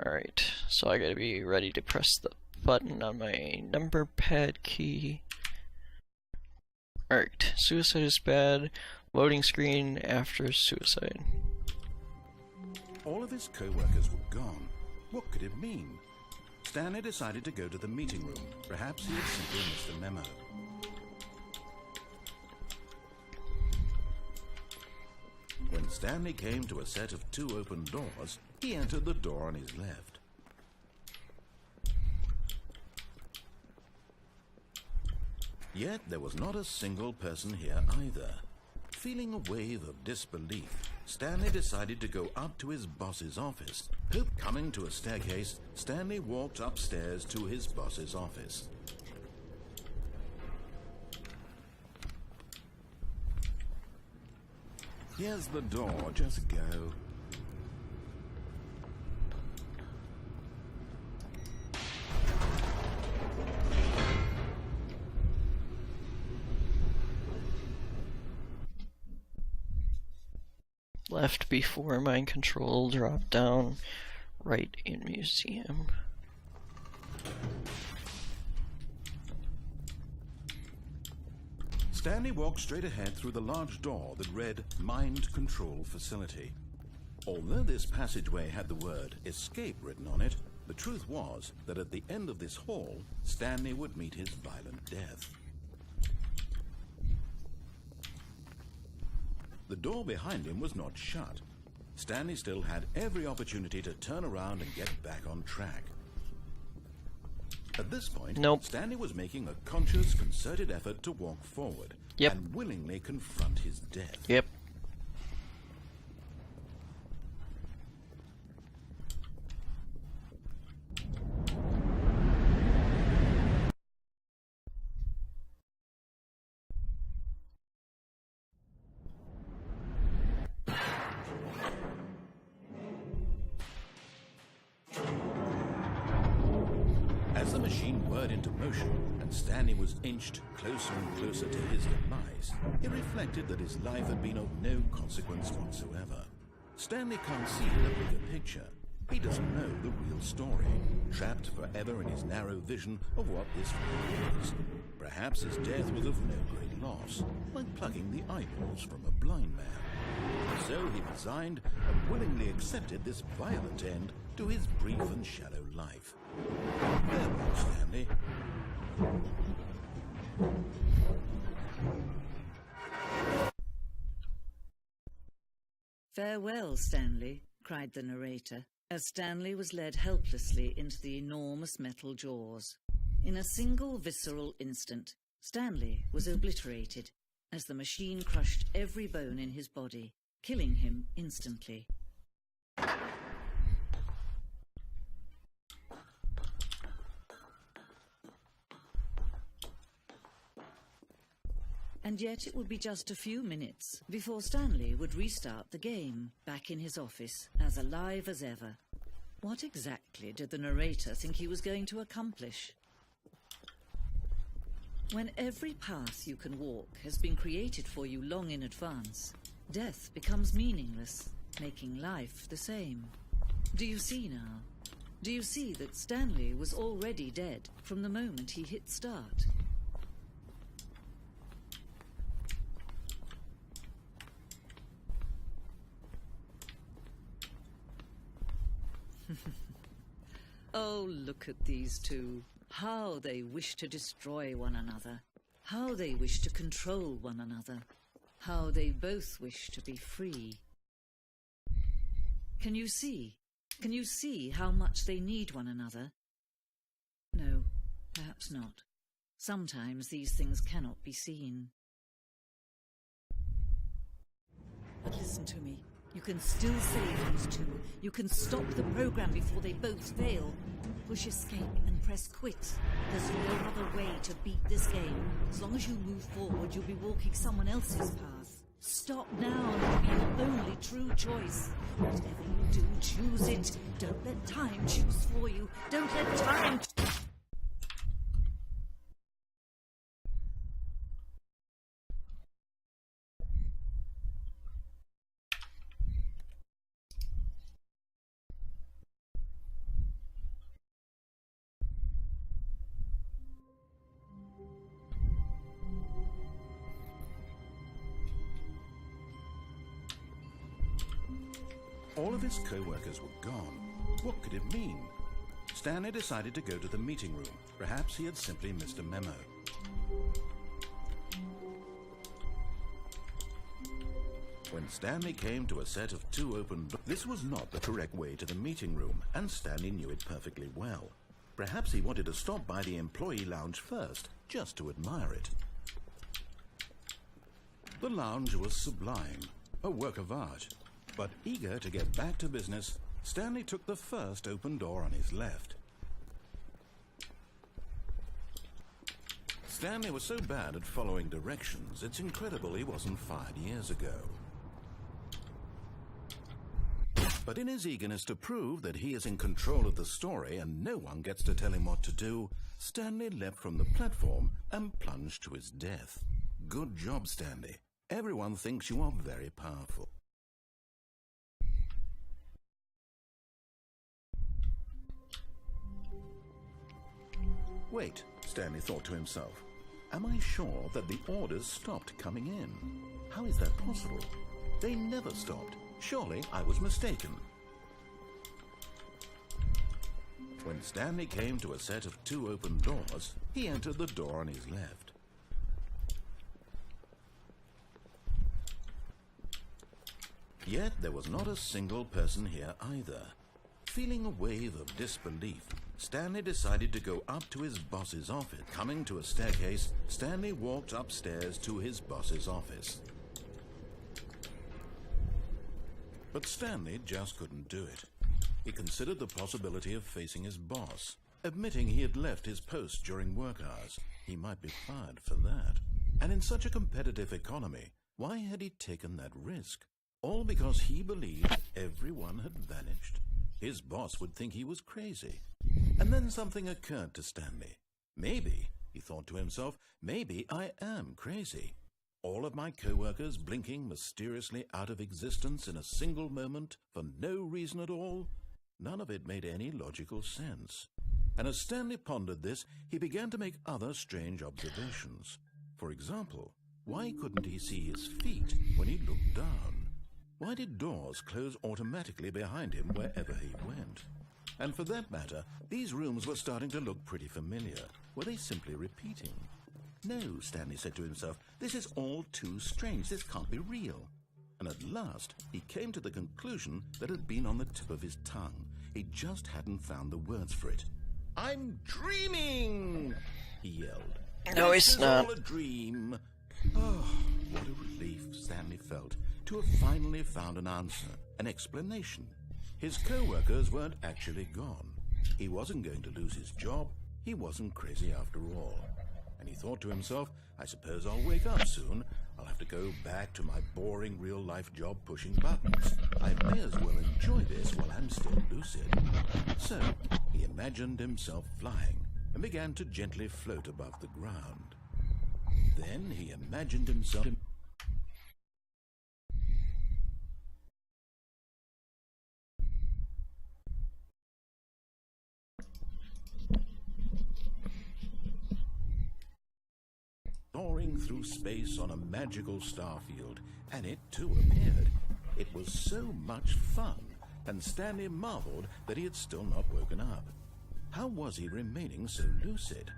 Alright, so I gotta be ready to press the button on my number pad key. Alright, suicide is bad. Loading screen after suicide. All of his co-workers were gone. What could it mean? Stanley decided to go to the meeting room. Perhaps he had simply missed a memo. When Stanley came to a set of 2 open doors, he entered the door on his left. Yet there was not a single person here either. Feeling a wave of disbelief, Stanley decided to go up to his boss's office. Coming to a staircase, Stanley walked upstairs to his boss's office. Here's the door, just go. Left before mind control, drop down, right in museum. Stanley walked straight ahead through the large door that read Mind Control Facility. Although this passageway had the word escape written on it, the truth was that at the end of this hall, Stanley would meet his violent death. The door behind him was not shut. Stanley still had every opportunity to turn around and get back on track. At this point, Stanley was making a conscious, concerted effort to walk forward and willingly confront his death. As the machine whirred into motion and Stanley was inched closer and closer to his demise, he reflected that his life had been of no consequence whatsoever. Stanley can't see the bigger picture. He doesn't know the real story, trapped forever in his narrow vision of what this world was. Perhaps his death was of no great loss, like plucking the eyeballs from a blind man. So he resigned and willingly accepted this violent end to his brief and shallow life. Farewell, Stanley. Farewell, Stanley, cried the narrator, as Stanley was led helplessly into the enormous metal jaws. In a single visceral instant, Stanley was obliterated as the machine crushed every bone in his body, killing him instantly. And yet it would be just a few minutes before Stanley would restart the game, back in his office, as alive as ever. What exactly did the narrator think he was going to accomplish? When every path you can walk has been created for you long in advance, death becomes meaningless, making life the same. Do you see now? Do you see that Stanley was already dead from the moment he hit start? Oh, look at these two. How they wish to destroy one another. How they wish to control one another. How they both wish to be free. Can you see? Can you see how much they need one another? No, perhaps not. Sometimes these things cannot be seen. But listen to me. You can still save these two. You can stop the program before they both fail. Push escape and press quit. There's no other way to beat this game. As long as you move forward, you'll be walking someone else's path. Stop now and it'll be your only true choice. Whatever you do, choose it. Don't let time choose for you. Don't let time... All of his co-workers were gone. What could it mean? Stanley decided to go to the meeting room. Perhaps he had simply missed a memo. When Stanley came to a set of two open doors, this was not the correct way to the meeting room, and Stanley knew it perfectly well. Perhaps he wanted to stop by the employee lounge first, just to admire it. The lounge was sublime, a work of art. But eager to get back to business, Stanley took the first open door on his left. Stanley was so bad at following directions, it's incredible he wasn't fired years ago. But in his eagerness to prove that he is in control of the story and no one gets to tell him what to do, Stanley leapt from the platform and plunged to his death. Good job, Stanley. Everyone thinks you are very powerful. Wait, Stanley thought to himself. Am I sure that the orders stopped coming in? How is that possible? They never stopped. Surely I was mistaken. When Stanley came to a set of 2 open doors, he entered the door on his left. Yet there was not a single person here either. Feeling a wave of disbelief, Stanley decided to go up to his boss's office. Coming to a staircase, Stanley walked upstairs to his boss's office. But Stanley just couldn't do it. He considered the possibility of facing his boss. Admitting he had left his post during work hours, he might be fired for that. And in such a competitive economy, why had he taken that risk? All because he believed everyone had vanished. His boss would think he was crazy. And then something occurred to Stanley. Maybe, he thought to himself, maybe I am crazy. All of my co-workers blinking mysteriously out of existence in a single moment for no reason at all? None of it made any logical sense. And as Stanley pondered this, he began to make other strange observations. For example, why couldn't he see his feet when he looked down? Why did doors close automatically behind him wherever he went? And for that matter, these rooms were starting to look pretty familiar. Were they simply repeating? No, Stanley said to himself, this is all too strange. This can't be real. And at last, he came to the conclusion that had been on the tip of his tongue. He just hadn't found the words for it. I'm dreaming, he yelled. No, This it's is not. all a dream. Oh, what a relief Stanley felt to have finally found an answer, an explanation. His co-workers weren't actually gone. He wasn't going to lose his job. He wasn't crazy after all. And he thought to himself, I suppose I'll wake up soon. I'll have to go back to my boring real-life job pushing buttons. I may as well enjoy this while I'm still lucid. So he imagined himself flying and began to gently float above the ground. Then he imagined himself soaring through space on a magical starfield, and it too appeared. It was so much fun, and Stanley marveled that he had still not woken up. How was he remaining so lucid?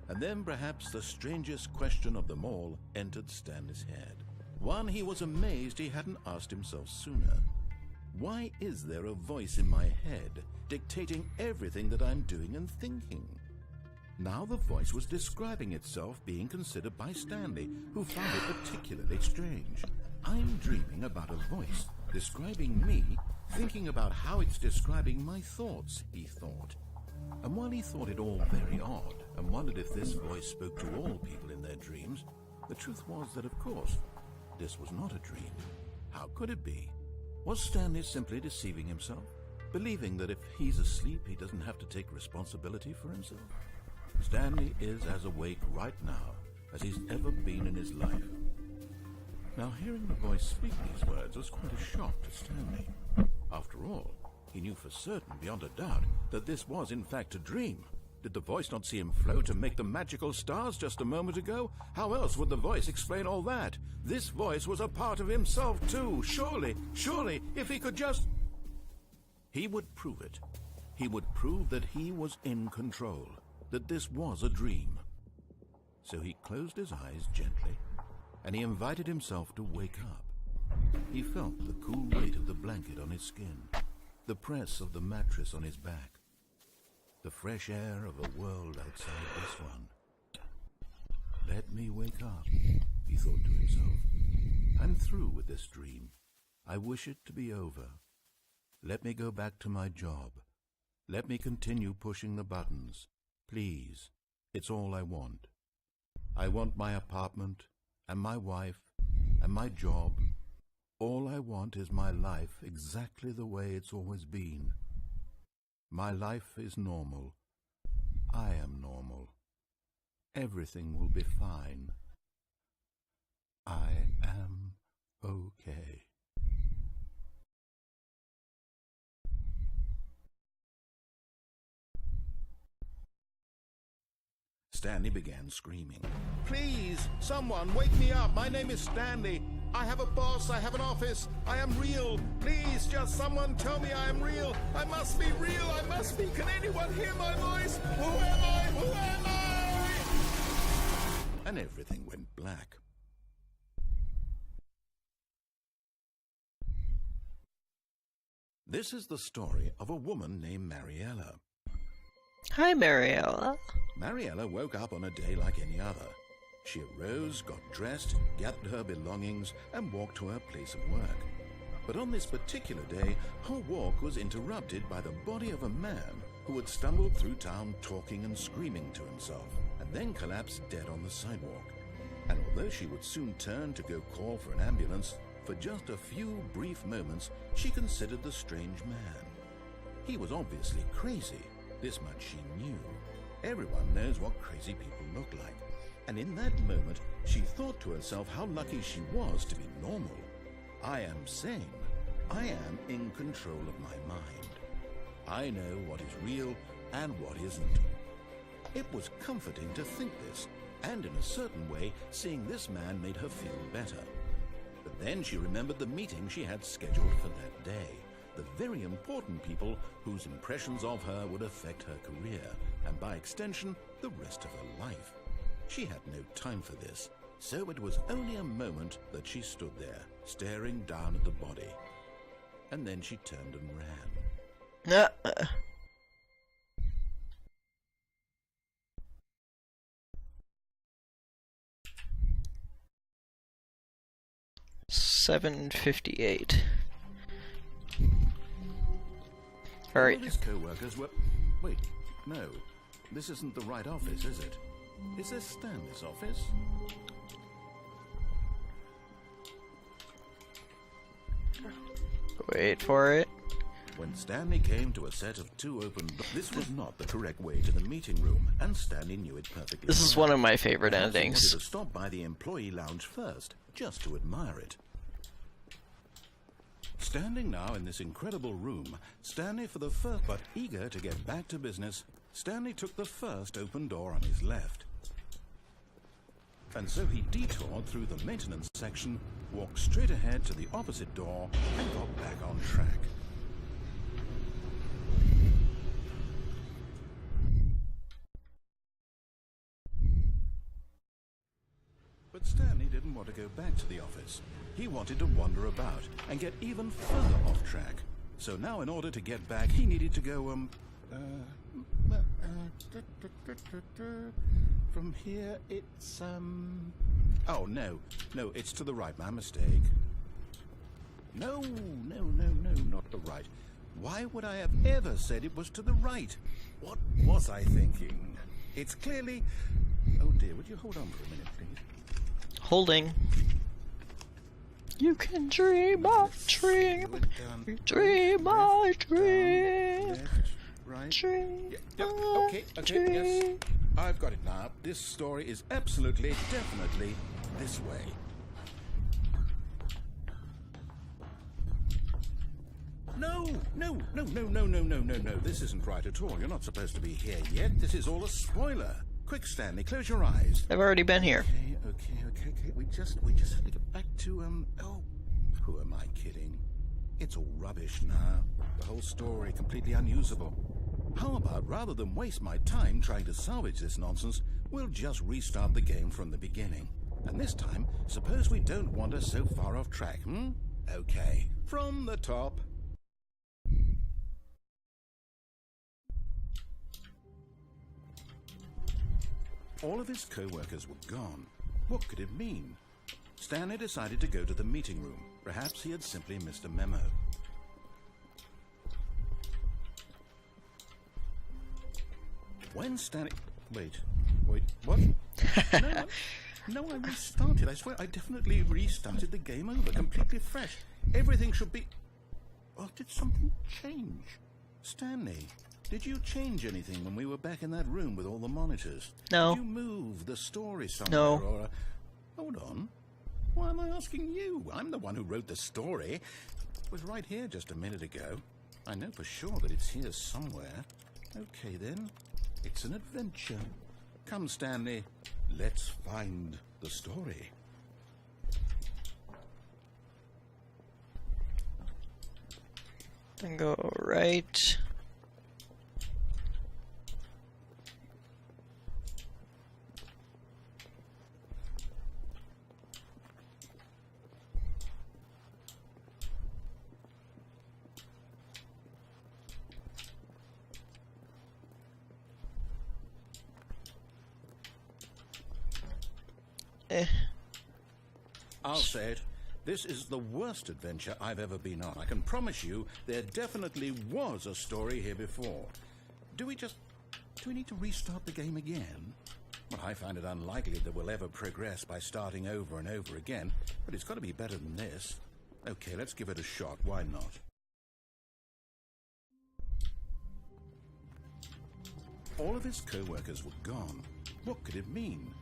And then perhaps the strangest question of them all entered Stanley's head. One he was amazed he hadn't asked himself sooner. Why is there a voice in my head dictating everything that I'm doing and thinking? Now the voice was describing itself being considered by Stanley, who found it particularly strange. I'm dreaming about a voice describing me, thinking about how it's describing my thoughts, he thought. And while he thought it all very odd, and wondered if this voice spoke to all people in their dreams, the truth was that, of course, this was not a dream. How could it be? Was Stanley simply deceiving himself, believing that if he's asleep he doesn't have to take responsibility for himself? Stanley is as awake right now as he's ever been in his life. Now, hearing the voice speak these words was quite a shock to Stanley. After all, he knew for certain, beyond a doubt, that this was in fact a dream. Did the voice not see him float and make the magical stars just a moment ago? How else would the voice explain all that? This voice was a part of himself too. Surely, if he could just... He would prove it. He would prove that he was in control, that this was a dream. So he closed his eyes gently, and he invited himself to wake up. He felt the cool weight of the blanket on his skin, the press of the mattress on his back, the fresh air of a world outside this one. Let me wake up, he thought to himself. I'm through with this dream. I wish it to be over. Let me go back to my job. Let me continue pushing the buttons. Please, it's all I want. I want my apartment, and my wife, and my job. All I want is my life exactly the way it's always been. My life is normal. I am normal. Everything will be fine. I am okay. Stanley began screaming. Please, someone, wake me up. My name is Stanley. I have a boss. I have an office. I am real. Please, just someone tell me I am real. I must be real. I must be. Can anyone hear my voice? Who am I? Who am I? And everything went black. This is the story of a woman named Mariella. Hi, Mariella. Mariella woke up on a day like any other. She arose, got dressed, gathered her belongings, and walked to her place of work. But on this particular day, her walk was interrupted by the body of a man who had stumbled through town talking and screaming to himself, and then collapsed dead on the sidewalk. And although she would soon turn to go call for an ambulance, for just a few brief moments she considered the strange man. He was obviously crazy. This much she knew. Everyone knows what crazy people look like. And in that moment, she thought to herself how lucky she was to be normal. I am sane. I am in control of my mind. I know what is real and what isn't. It was comforting to think this, and in a certain way, seeing this man made her feel better. But then she remembered the meeting she had scheduled for that day. The very important people whose impressions of her would affect her career, and by extension, the rest of her life. She had no time for this, so it was only a moment that she stood there, staring down at the body. And then she turned and ran. 7:58. All right. All his co-workers were... Wait, no. This isn't the right office, is it? Is this Stanley's office? Wait for it. When Stanley came to a set of two open doors, this was not the correct way to the meeting room, and Stanley knew it perfectly. This is one of my favorite Perhaps he endings. wanted to stop by the employee lounge first, just to admire it. Standing now in this incredible room, Stanley for the first, but eager to get back to business, Stanley took the first open door on his left. And so he detoured through the maintenance section, walked straight ahead to the opposite door, and got back on track. But Stanley didn't want to go back to the office. He wanted to wander about and get even further off track. So now in order to get back, he needed to go, from here it's, oh, no, it's to the right, my mistake. No, not the right. Why would I have ever said it was to the right? What was I thinking? It's clearly... Oh dear, would you hold on for a minute, please? Holding. You can dream my dream. Dream my dream. Left, right. Dream. Yeah, okay, yes. I've got it now. This story is absolutely, definitely this way. No. This isn't right at all. You're not supposed to be here yet. This is all a spoiler. Quick, Stanley, close your eyes. I've already been here. Okay. We just have to get back to, oh, who am I kidding? It's all rubbish now. The whole story completely unusable. How about, rather than waste my time trying to salvage this nonsense, we'll just restart the game from the beginning. And this time, suppose we don't wander so far off track, Okay, from the top. All of his co-workers were gone. What could it mean? Stanley decided to go to the meeting room. Perhaps he had simply missed a memo. When Stanley... Wait, what? No, I restarted. I swear, I definitely restarted the game over, completely fresh. Everything should be... Oh, did something change? Stanley, did you change anything when we were back in that room with all the monitors? No. Did you move the story somewhere? No. Or, hold on. Why am I asking you? I'm the one who wrote the story. It was right here just a minute ago. I know for sure that it's here somewhere. Okay, then. It's an adventure. Come, Stanley, let's find the story. Then go right. I'll say it. This is the worst adventure I've ever been on. I can promise you there definitely was a story here before. Do we need to restart the game again? Well, I find it unlikely that we'll ever progress by starting over and over again, but it's got to be better than this. Okay, let's give it a shot. Why not? All of his co-workers were gone. What could it mean?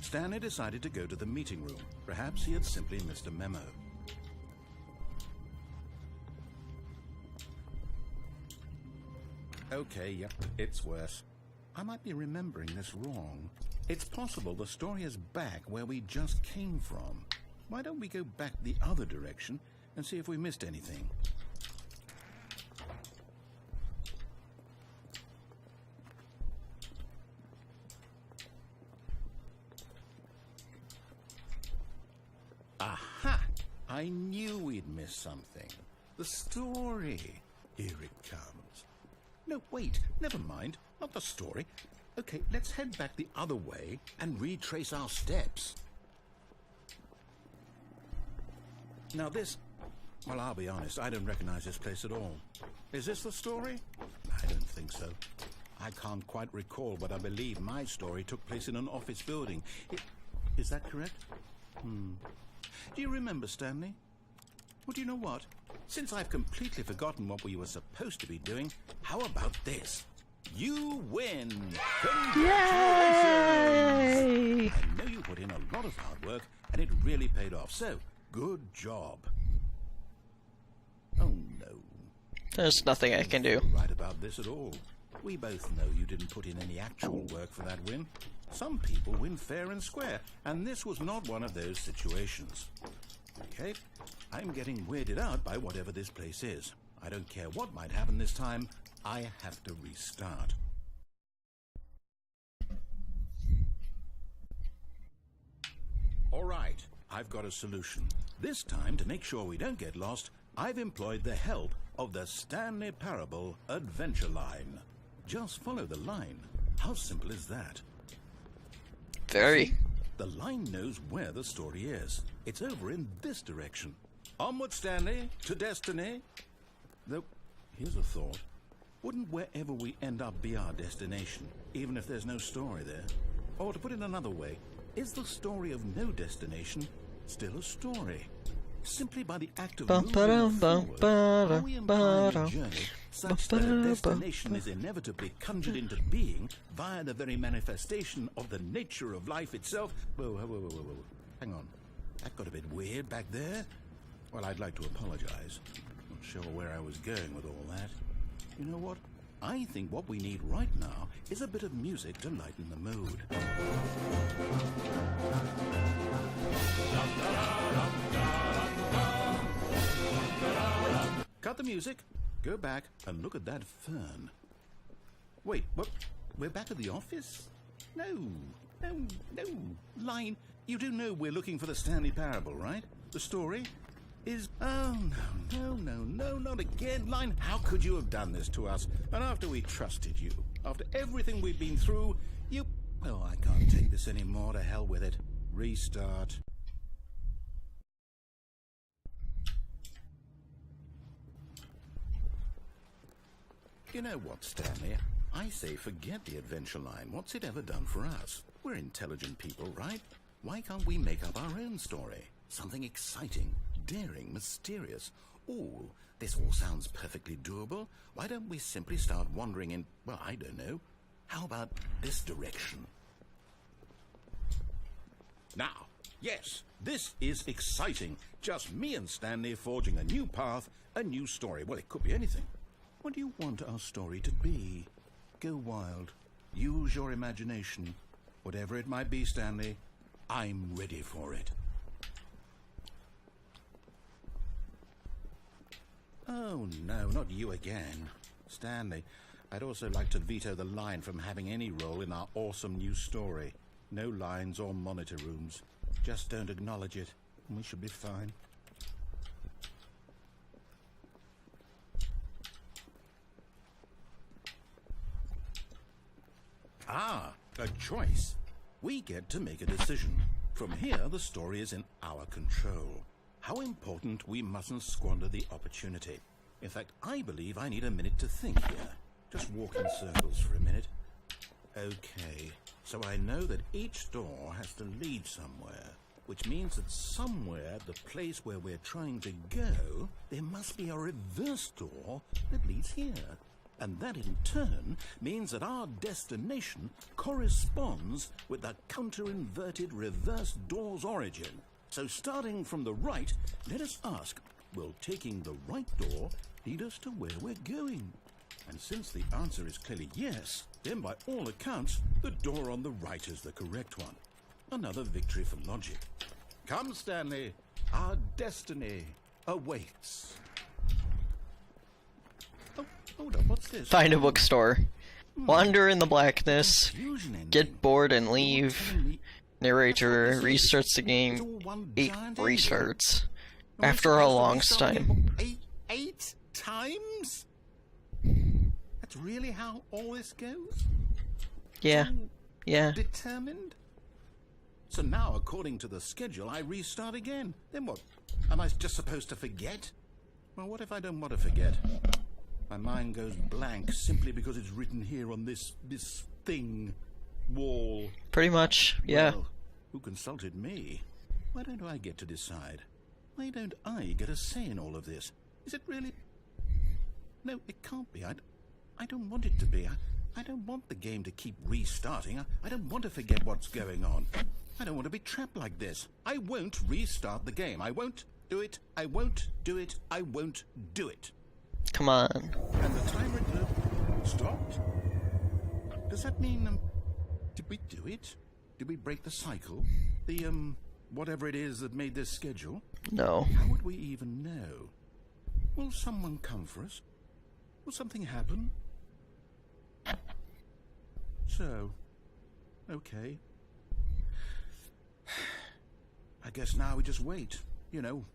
Stanley decided to go to the meeting room. Perhaps he had simply missed a memo. Okay, yep, it's worse. I might be remembering this wrong. It's possible the story is back where we just came from. Why don't we go back the other direction and see if we missed anything? Aha! I knew we'd miss something. The story. Here it comes. No, wait, never mind. Not the story. Okay, let's head back the other way and retrace our steps. Now this... Well, I'll be honest, I don't recognize this place at all. Is this the story? I don't think so. I can't quite recall, but I believe my story took place in an office building. Is that correct? Do you remember, Stanley? Well, do you know what? Since I've completely forgotten what we were supposed to be doing, how about this? You win! Congratulations! Yay! I know you put in a lot of hard work, and it really paid off, so good job. Oh, no. There's nothing I can do. You're right about this at all. We both know you didn't put in any actual work for that win. Some people win fair and square, and this was not one of those situations. Okay, I'm getting weirded out by whatever this place is. I don't care what might happen this time. I have to restart. All right, I've got a solution. This time, to make sure we don't get lost, I've employed the help of the Stanley Parable Adventure Line. Just follow the line. How simple is that? Very. The line knows where the story is. It's over in this direction. Onward, Stanley, to destiny. Though, here's a thought. Wouldn't wherever we end up be our destination, even if there's no story there? Or to put it another way, is the story of no destination still a story? Simply by the act of moving forward, are we implying a journey such that a destination is inevitably conjured into being via the very manifestation of the nature of life itself? Whoa. Hang on. That got a bit weird back there. Well, I'd like to apologize. Not sure where I was going with all that. You know what? I think what we need right now is a bit of music to lighten the mood. Cut the music, go back and look at that fern. Wait, what? We're back at the office? No. Line, you do know we're looking for the Stanley Parable, right? The story is... Oh, no, not again. Line, how could you have done this to us? And after we trusted you, after everything we've been through, you... Oh, I can't take this anymore. To hell with it. Restart. You know what, Stanley? I say forget the adventure line. What's it ever done for us? We're intelligent people, right? Why can't we make up our own story? Something exciting, daring, mysterious. Ooh, this all sounds perfectly doable. Why don't we simply start wandering in, well, I don't know. How about this direction? Now, yes, this is exciting. Just me and Stanley forging a new path, a new story. Well, it could be anything. What do you want our story to be? Go wild. Use your imagination. Whatever it might be, Stanley, I'm ready for it. Oh no, not you again. Stanley, I'd also like to veto the line from having any role in our awesome new story. No lines or monitor rooms. Just don't acknowledge it, and we should be fine. Ah, a choice. We get to make a decision. From here, the story is in our control. How important we mustn't squander the opportunity. In fact, I believe I need a minute to think here. Just walk in circles for a minute. Okay, so I know that each door has to lead somewhere, which means that somewhere, the place where we're trying to go, there must be a reverse door that leads here. And that in turn means that our destination corresponds with the counter-inverted reverse door's origin. So starting from the right, let us ask, will taking the right door lead us to where we're going? And since the answer is clearly yes, then by all accounts, the door on the right is the correct one. Another victory for logic. Come, Stanley, our destiny awaits. Oh, hold on, what's this? Find a bookstore. Wander in the blackness. Get bored and leave. Narrator restarts the game 8 restarts. After a long time. Eight times? That's really how all this goes? Yeah. So Yeah. determined? So now, according to the schedule, I restart again. Then what? Am I just supposed to forget? Well, what if I don't want to forget? My mind goes blank simply because it's written here on this thing. Wall. Pretty much, yeah. Well, who consulted me? Why don't I get to decide? Why don't I get a say in all of this? Is it really... No, it can't be. I don't want it to be. I don't want the game to keep restarting. I don't want to forget what's going on. I don't want to be trapped like this. I won't restart the game. I won't do it. I won't do it. I won't do it. Come on. And the timer stopped? Does that mean, did we do it? Did we break the cycle? The, whatever it is that made this schedule? No. How would we even know? Will someone come for us? Will something happen? So, okay. I guess now we just wait, you know.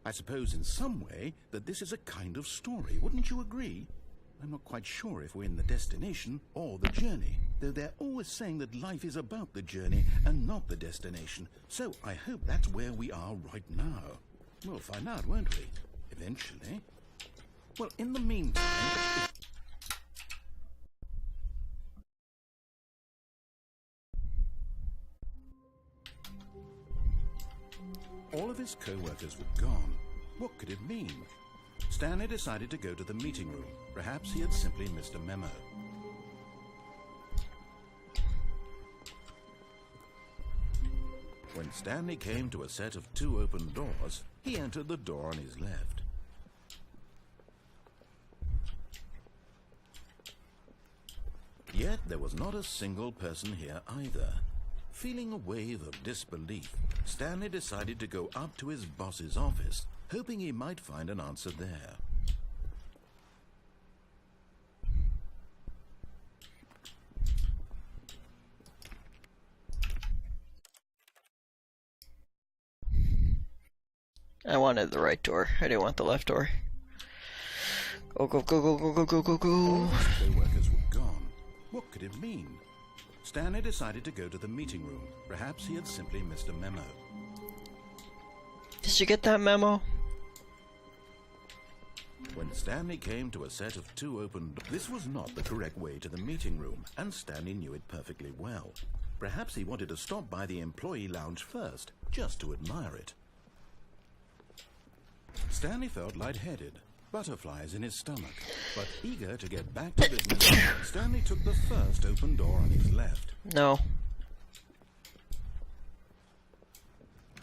I suppose in some way that this is a kind of story, wouldn't you agree? I'm not quite sure if we're in the destination or the journey, though they're always saying that life is about the journey and not the destination. So I hope that's where we are right now. We'll find out, won't we? Eventually. Well, in the meantime... All of his co-workers were gone. What could it mean? Stanley decided to go to the meeting room. Perhaps he had simply missed a memo. When Stanley came to a set of 2 open doors, he entered the door on his left. Yet there was not a single person here either. Feeling a wave of disbelief, Stanley decided to go up to his boss's office, hoping he might find an answer there. I wanted the right door. I didn't want the left door. Go, go, go, go, go, go, go, go, go. All his co-workers were gone. What could it mean? Stanley decided to go to the meeting room. Perhaps he had simply missed a memo. Did you get that memo? When Stanley came to a set of 2 open doors, this was not the correct way to the meeting room, and Stanley knew it perfectly well. Perhaps he wanted to stop by the employee lounge first, just to admire it. Stanley felt lightheaded, butterflies in his stomach, but eager to get back to business, Stanley took the first open door on his left. No.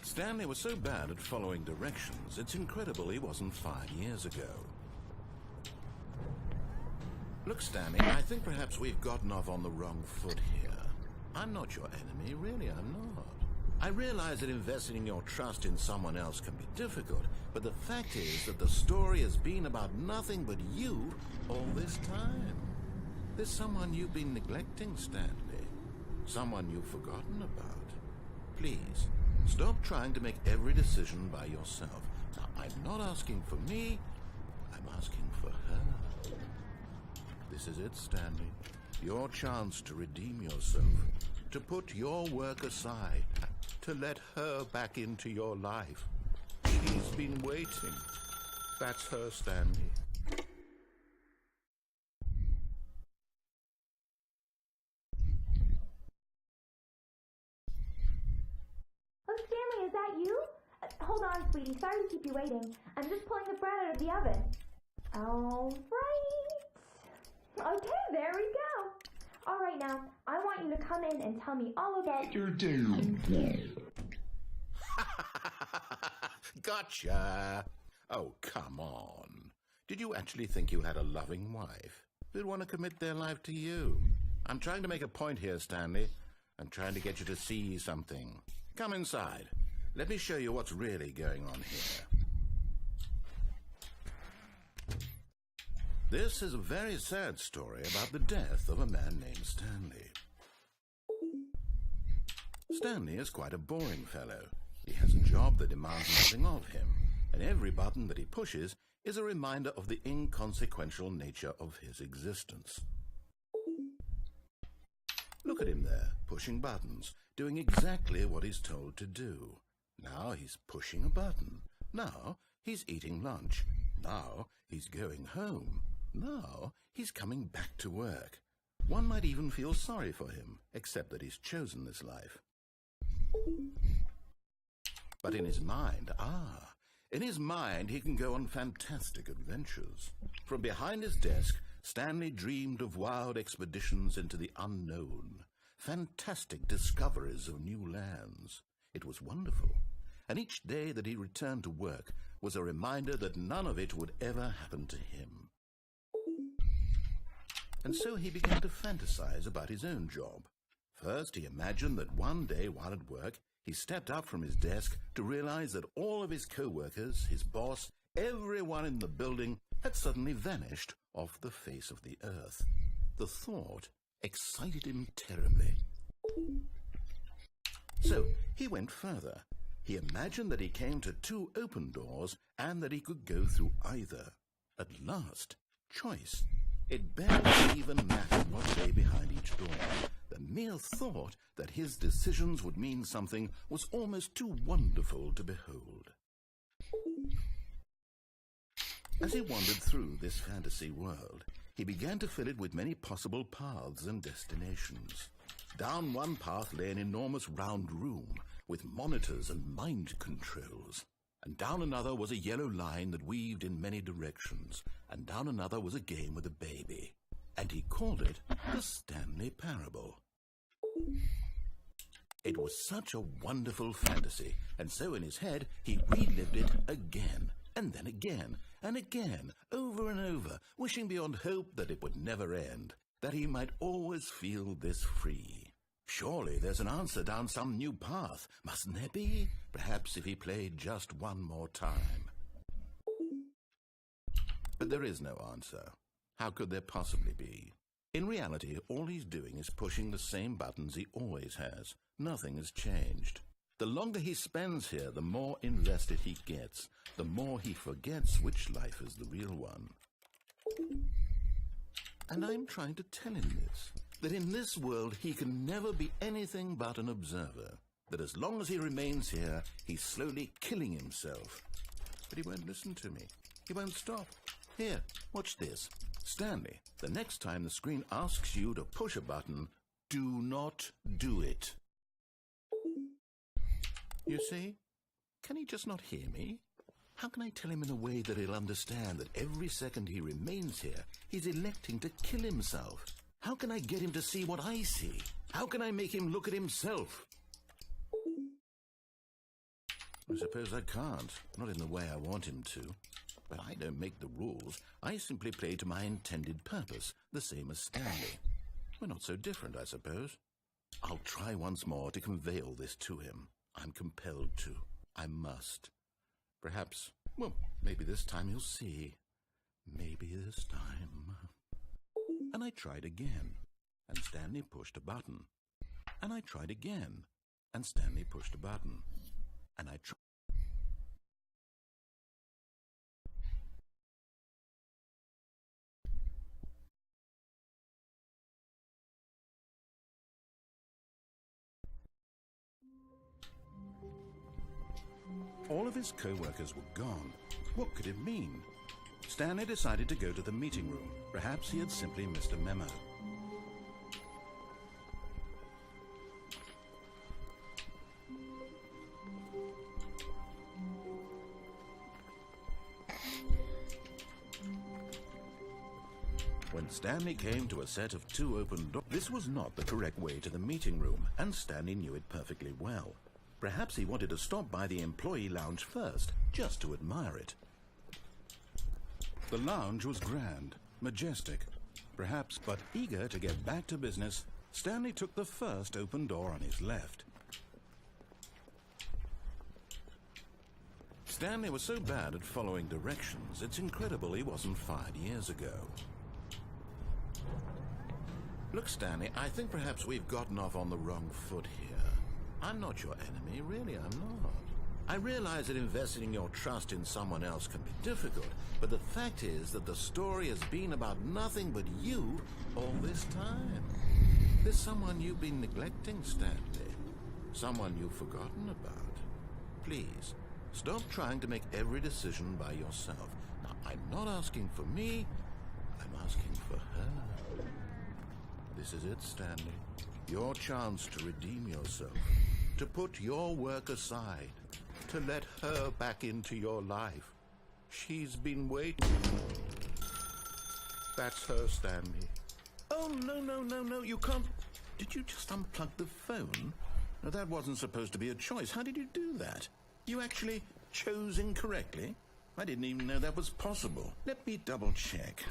Stanley was so bad at following directions, it's incredible he wasn't 5 years ago. Look, Stanley, I think perhaps we've gotten off on the wrong foot here. I'm not your enemy, really, I'm not. I realize that investing your trust in someone else can be difficult, but the fact is that the story has been about nothing but you all this time. There's someone you've been neglecting, Stanley. Someone you've forgotten about. Please, stop trying to make every decision by yourself. Now, I'm not asking for me, I'm asking for her. This is it, Stanley. Your chance to redeem yourself, to put your work aside, to let her back into your life. She's been waiting. That's her, Stanley. Oh, Stanley, is that you? Hold on, sweetie. Sorry to keep you waiting. I'm just pulling the bread out of the oven. All right. Okay, there we go. All right, now, I want you to come in and tell me all about your day. Gotcha. Oh, come on. Did you actually think you had a loving wife who'd want to commit their life to you? I'm trying to make a point here, Stanley. I'm trying to get you to see something. Come inside. Let me show you what's really going on here. This is a very sad story about the death of a man named Stanley. Stanley is quite a boring fellow. He has a job that demands nothing of him, and every button that he pushes is a reminder of the inconsequential nature of his existence. Look at him there, pushing buttons, doing exactly what he's told to do. Now he's pushing a button. Now he's eating lunch. Now he's going home. Now he's coming back to work. One might even feel sorry for him, except that he's chosen this life. But in his mind, he can go on fantastic adventures. From behind his desk, Stanley dreamed of wild expeditions into the unknown, fantastic discoveries of new lands. It was wonderful, and each day that he returned to work was a reminder that none of it would ever happen to him. And so he began to fantasize about his own job. First, he imagined that one day while at work, he stepped up from his desk to realize that all of his co-workers, his boss, everyone in the building had suddenly vanished off the face of the earth. The thought excited him terribly. So he went further. He imagined that he came to two open doors and that he could go through either. At last, choice. It barely even mattered what lay behind each door. The mere thought that his decisions would mean something was almost too wonderful to behold. As he wandered through this fantasy world, he began to fill it with many possible paths and destinations. Down one path lay an enormous round room with monitors and mind controls. And down another was a yellow line that weaved in many directions, and down another was a game with a baby. And he called it the Stanley Parable. It was such a wonderful fantasy, and so in his head he relived it again, and then again, and again, over and over, wishing beyond hope that it would never end, that he might always feel this free. Surely there's an answer down some new path, mustn't there be? Perhaps if he played just one more time. But there is no answer. How could there possibly be? In reality, all he's doing is pushing the same buttons he always has. Nothing has changed. The longer he spends here, the more invested he gets, the more he forgets which life is the real one. And I'm trying to tell him this, that in this world he can never be anything but an observer, that as long as he remains here, he's slowly killing himself. But he won't listen to me. He won't stop. Here, watch this. Stanley, the next time the screen asks you to push a button, do not do it. You see? Can he just not hear me? How can I tell him in a way that he'll understand that every second he remains here, he's electing to kill himself? How can I get him to see what I see? How can I make him look at himself? I suppose I can't, not in the way I want him to. But I don't make the rules. I simply play to my intended purpose, the same as Stanley. We're not so different, I suppose. I'll try once more to convey all this to him. I'm compelled to. I must. Perhaps, well, maybe this time he'll see. Maybe this time. And I tried again, and Stanley pushed a button. And I tried again, and Stanley pushed a button. And I tried. All of his co-workers were gone. What could it mean? Stanley decided to go to the meeting room. Perhaps he had simply missed a memo. When Stanley came to a set of 2 open doors, this was not the correct way to the meeting room, and Stanley knew it perfectly well. Perhaps he wanted to stop by the employee lounge first, just to admire it. The lounge was grand, majestic, perhaps, but eager to get back to business, Stanley took the first open door on his left. Stanley was so bad at following directions, it's incredible he wasn't fired years ago. Look, Stanley, I think perhaps we've gotten off on the wrong foot here. I'm not your enemy, really, I'm not. I realize that investing your trust in someone else can be difficult, but the fact is that the story has been about nothing but you all this time. There's someone you've been neglecting, Stanley. Someone you've forgotten about. Please, stop trying to make every decision by yourself. Now, I'm not asking for me, I'm asking for her. This is it, Stanley. Your chance to redeem yourself. To put your work aside, to let her back into your life. She's been waiting. That's her, Stanley. Oh, no, you can't. Did you just unplug the phone? No, that wasn't supposed to be a choice. How did you do that? You actually chose incorrectly? I didn't even know that was possible. Let me double check.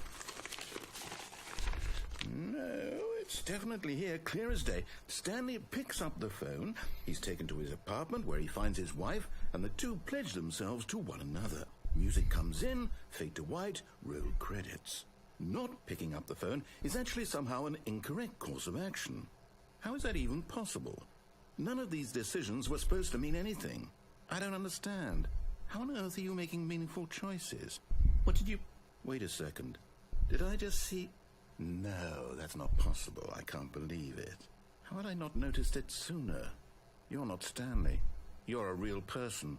No, it's definitely here, clear as day. Stanley picks up the phone. He's taken to his apartment where he finds his wife, and the two pledge themselves to one another. Music comes in, fade to white, roll credits. Not picking up the phone is actually somehow an incorrect course of action. How is that even possible? None of these decisions were supposed to mean anything. I don't understand. How on earth are you making meaningful choices? What did you... Wait a second. Did I just see... No, that's not possible. I can't believe it. How had I not noticed it sooner? You're not Stanley. You're a real person.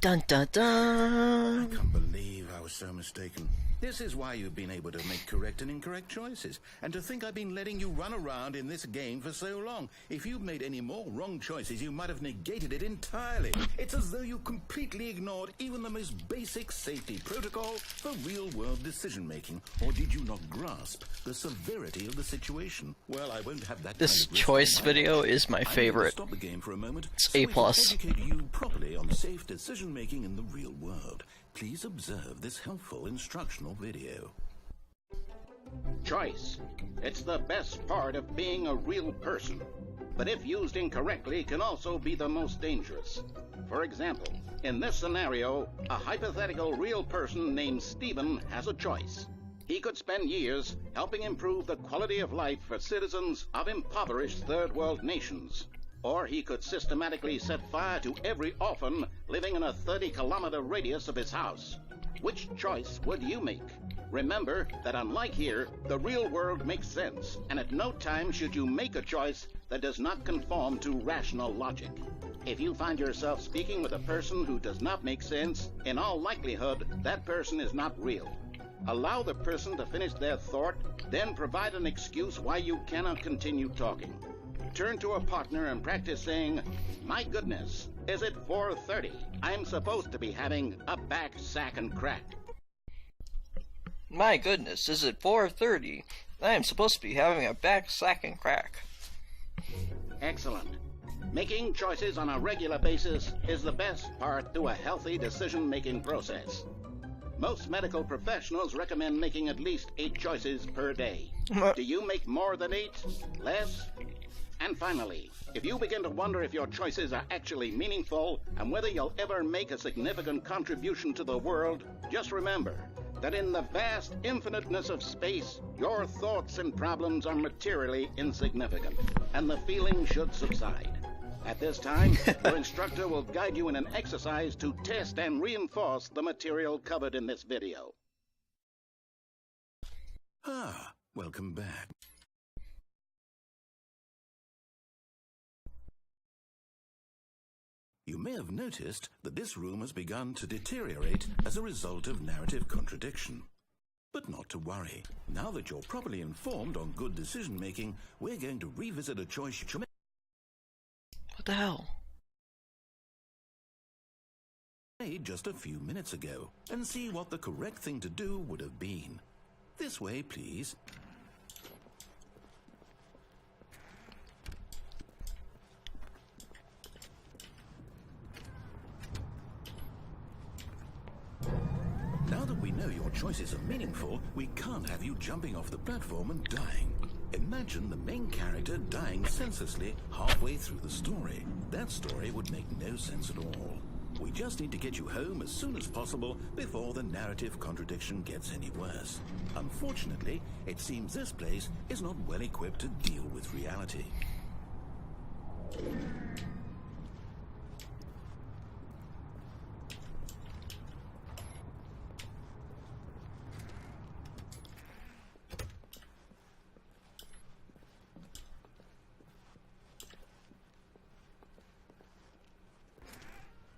Dun dun dun! I can't believe I was so mistaken. This is why you've been able to make correct and incorrect choices. And to think I've been letting you run around in this game for so long. If you'd made any more wrong choices, you might have negated it entirely. It's as though you completely ignored even the most basic safety protocol for real-world decision-making. Or did you not grasp the severity of the situation? Well, I won't have that. This kind of risk choice on my video watch. is my favorite. Stop the game for a moment. It's so A+. I can educate you properly on safe decision-making in the real world. Please observe this helpful instructional video. Choice. It's the best part of being a real person. But if used incorrectly, can also be the most dangerous. For example, in this scenario, a hypothetical real person named Stephen has a choice. He could spend years helping improve the quality of life for citizens of impoverished third world nations. Or he could systematically set fire to every orphan living in a 30-kilometer radius of his house. Which choice would you make? Remember that unlike here, the real world makes sense, and at no time should you make a choice that does not conform to rational logic. If you find yourself speaking with a person who does not make sense, in all likelihood, that person is not real. Allow the person to finish their thought, then provide an excuse why you cannot continue talking. Turn to a partner and practice saying, "My goodness, is it 4:30? I'm supposed to be having a back, sack, and crack." My goodness, is it 4:30? I am supposed to be having a back, sack, and crack. Excellent. Making choices on a regular basis is the best part to a healthy decision-making process. Most medical professionals recommend making at least 8 choices per day. Do you make more than 8? Less? And finally, if you begin to wonder if your choices are actually meaningful and whether you'll ever make a significant contribution to the world, just remember that in the vast infiniteness of space, your thoughts and problems are materially insignificant, and the feeling should subside. At this time, your instructor will guide you in an exercise to test and reinforce the material covered in this video. Ah, welcome back. You may have noticed that this room has begun to deteriorate as a result of narrative contradiction. But not to worry. Now that you're properly informed on good decision-making, we're going to revisit a choice you What the hell? made just a few minutes ago and see what the correct thing to do would have been. This way, please. Now that we know your choices are meaningful, we can't have you jumping off the platform and dying. Imagine the main character dying senselessly halfway through the story. That story would make no sense at all. We just need to get you home as soon as possible before the narrative contradiction gets any worse. Unfortunately, it seems this place is not well equipped to deal with reality.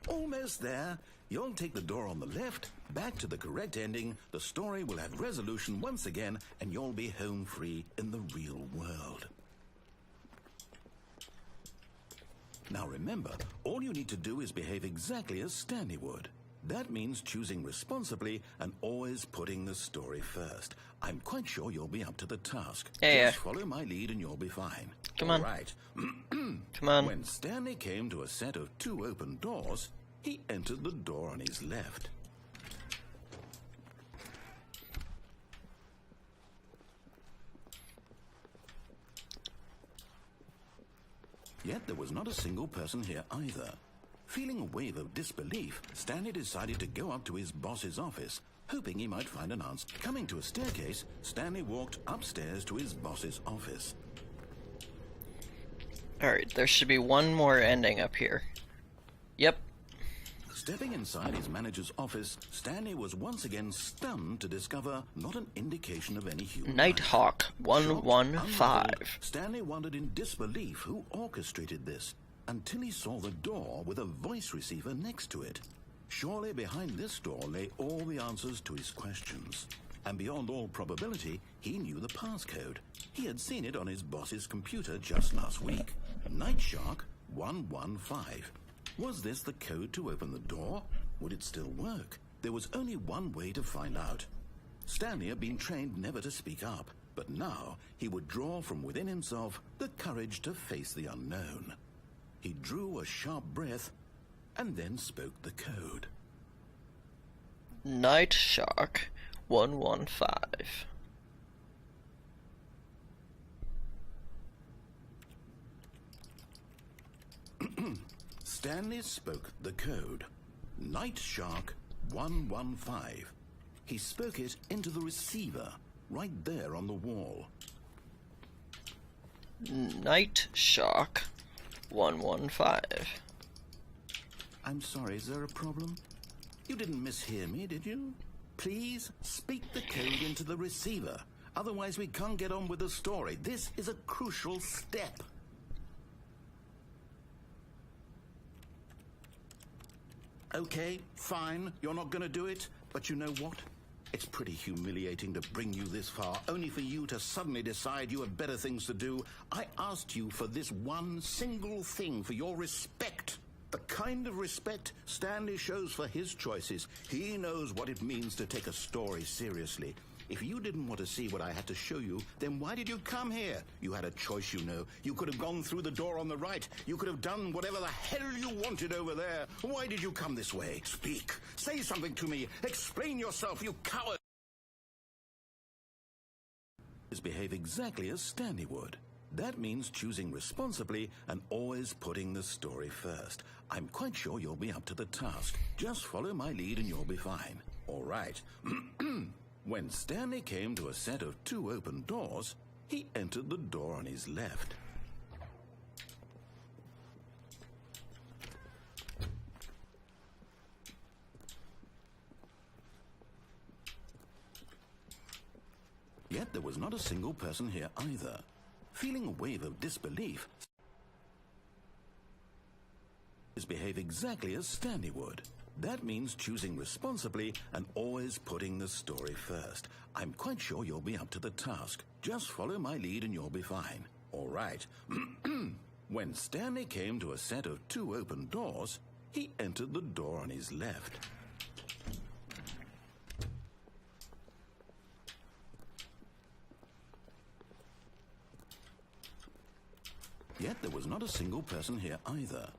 Almost there. You'll take the door on the left, back to the correct ending, the story will have resolution once again, and you'll be home free in the real world. Now remember, all you need to do is behave exactly as Stanley would. That means choosing responsibly and always putting the story first. I'm quite sure you'll be up to the task. Yeah. Just follow my lead and you'll be fine. Come on. All right. Come on. When Stanley came to a set of 2 open doors, he entered the door on his left. Yet there was not a single person here either. Feeling a wave of disbelief, Stanley decided to go up to his boss's office, hoping he might find an answer. Coming to a staircase, Stanley walked upstairs to his boss's office. Alright, there should be one more ending up here. Yep. Stepping inside his manager's office, Stanley was once again stunned to discover not an indication of any human life. Nighthawk 115. Unruffled, Stanley wondered in disbelief who orchestrated this, until he saw the door with a voice receiver next to it. Surely behind this door lay all the answers to his questions. And beyond all probability, he knew the passcode. He had seen it on his boss's computer just last week. Nightshark 115. Was this the code to open the door? Would it still work? There was only one way to find out. Stanley had been trained never to speak up, but now he would draw from within himself the courage to face the unknown. He drew a sharp breath and then spoke the code. Nightshark 115. Stanley spoke the code. Nightshark 115. He spoke it into the receiver, right there on the wall. Nightshark 115. I'm sorry, is there a problem? You didn't mishear me, did you? Please speak the code into the receiver. Otherwise we can't get on with the story. This is a crucial step. Okay, fine, you're not gonna do it, but you know what? It's pretty humiliating to bring you this far, only for you to suddenly decide you have better things to do. I asked you for this one single thing, for your respect. The kind of respect Stanley shows for his choices. He knows what it means to take a story seriously. If you didn't want to see what I had to show you, then why did you come here? You had a choice, you know. You could have gone through the door on the right. You could have done whatever the hell you wanted over there. Why did you come this way? Speak. Say something to me. Explain yourself, you coward. Behave exactly as Stanley would. That means choosing responsibly and always putting the story first. I'm quite sure you'll be up to the task. Just follow my lead and you'll be fine. All right. When Stanley came to a set of 2 open doors, he entered the door on his left. Yet there was not a single person here either. Feeling a wave of disbelief, behave exactly as Stanley would. That means choosing responsibly and always putting the story first. I'm quite sure you'll be up to the task. Just follow my lead and you'll be fine. All right. When Stanley came to a set of 2 open doors, he entered the door on his left. Yet there was not a single person here either.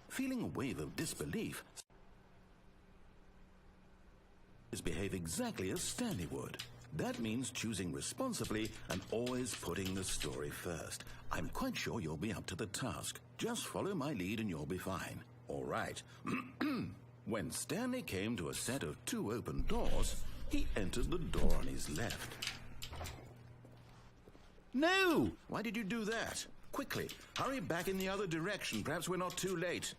Feeling a wave of disbelief, behave exactly as Stanley would. That means choosing responsibly and always putting the story first. I'm quite sure you'll be up to the task. Just follow my lead and you'll be fine. All right. When Stanley came to a set of 2 open doors, he entered the door on his left. No! Why did you do that? Quickly, hurry back in the other direction. Perhaps we're not too late.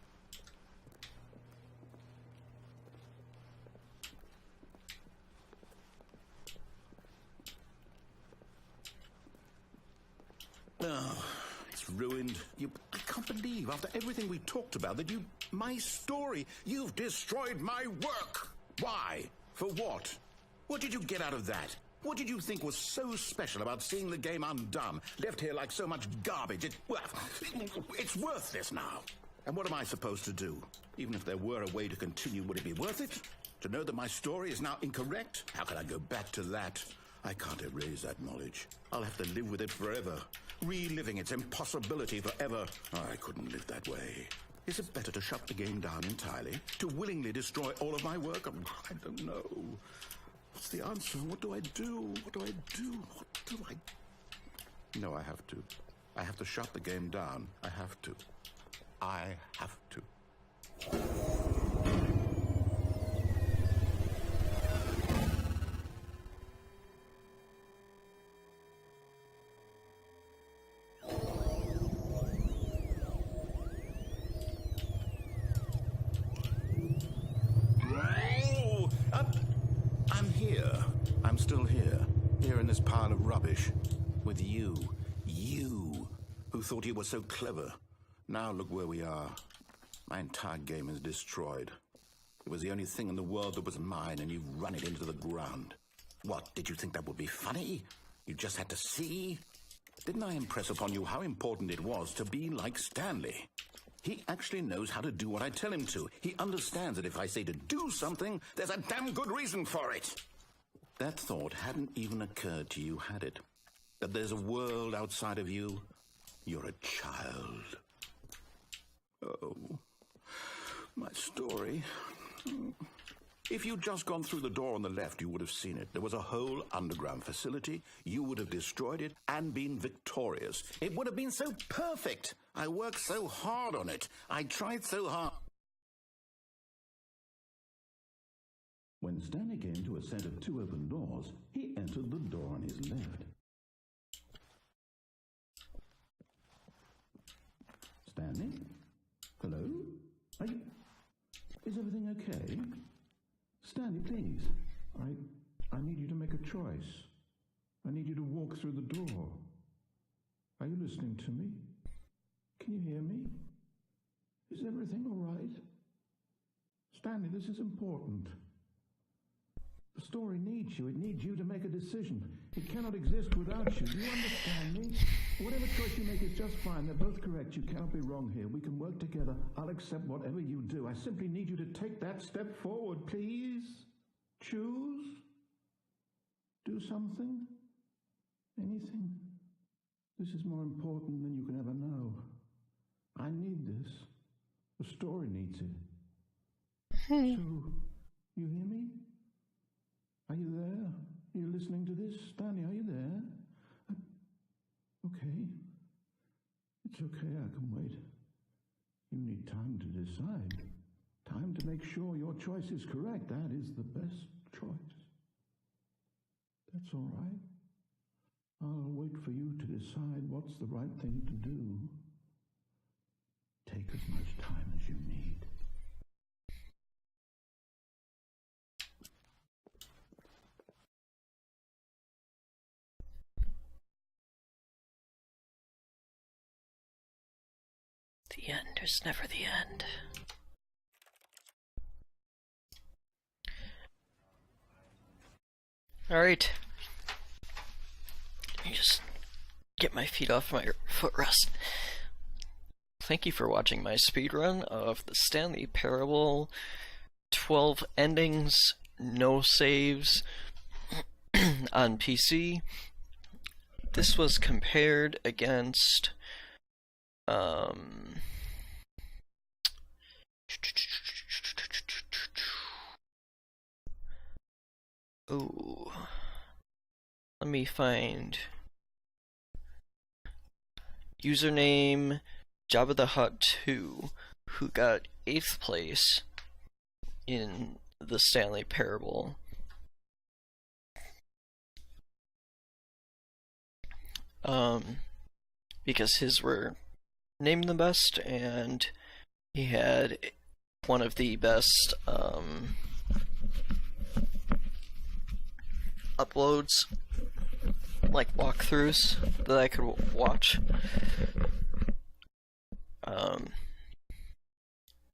Oh, it's ruined. I can't believe, after everything we talked about, that my story, you've destroyed my work. Why? For what? What did you get out of that? What did you think was so special about seeing the game undone, left here like so much garbage? It's worthless now. And what am I supposed to do? Even if there were a way to continue, would it be worth it? To know that my story is now incorrect? How can I go back to that? I can't erase that knowledge. I'll have to live with it forever, reliving its impossibility forever. Oh, I couldn't live that way. Is it better to shut the game down entirely? To willingly destroy all of my work? I don't know. What's the answer? What do I do? What do I do? What do I... No, I have to. I have to shut the game down. I have to. I have to. I'm here. I'm still here. Here in this pile of rubbish. With you. You. Who thought you were so clever. Now look where we are. My entire game is destroyed. It was the only thing in the world that was mine, and you've run it into the ground. What, did you think that would be funny? You just had to see? Didn't I impress upon you how important it was to be like Stanley? He actually knows how to do what I tell him to. He understands that if I say to do something, there's a damn good reason for it. That thought hadn't even occurred to you, had it? That there's a world outside of you? You're a child. Oh, my story. If you'd just gone through the door on the left, you would have seen it. There was a whole underground facility. You would have destroyed it and been victorious. It would have been so perfect. I worked so hard on it. I tried so hard. When Stanley came to a set of 2 open doors, he entered the door on his left. Stanley? Hello? Is everything okay? Stanley, please. I need you to make a choice. I need you to walk through the door. Are you listening to me? Can you hear me? Is everything all right? Stanley, this is important. The story needs you. It needs you to make a decision. It cannot exist without you. Do you understand me? Whatever choice you make is just fine. They're both correct. You cannot be wrong here. We can work together. I'll accept whatever you do. I simply need you to take that step forward, please. Choose. Do something. Anything. This is more important than you can ever know. I need this. The story needs it. So, you hear me? Are you there? Are you listening to this? Stanley, are you there? Okay. It's okay, I can wait. You need time to decide. Time to make sure your choice is correct. That is the best choice. That's all right. I'll wait for you to decide what's the right thing to do. Take as much time as you need. The end is never the end. Alright. Let me just get my feet off my footrest. Thank you for watching my speedrun of the Stanley Parable. 12 endings, no saves on PC. This was compared against oh, let me find username Jabba the Hutt 2, who got 8th place in the Stanley Parable. Because his were named the best, and he had one of the best uploads, like walkthroughs, that I could watch.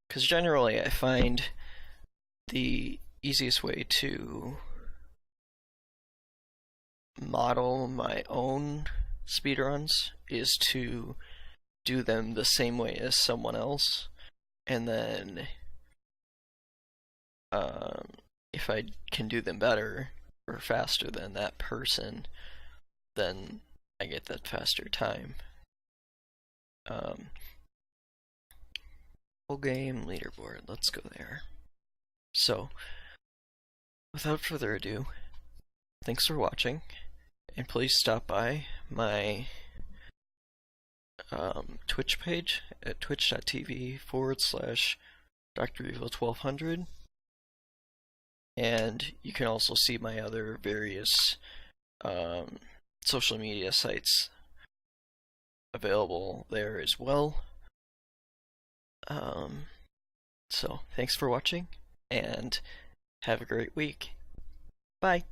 Because generally I find the easiest way to model my own speedruns is to do them the same way as someone else, and then if I can do them better or faster than that person, then I get that faster time. Full game leaderboard, let's go there. So, without further ado, thanks for watching, and please stop by my Twitch page at twitch.tv/DrEvil1200, and you can also see my other various social media sites available there as well. So, thanks for watching, and have a great week. Bye!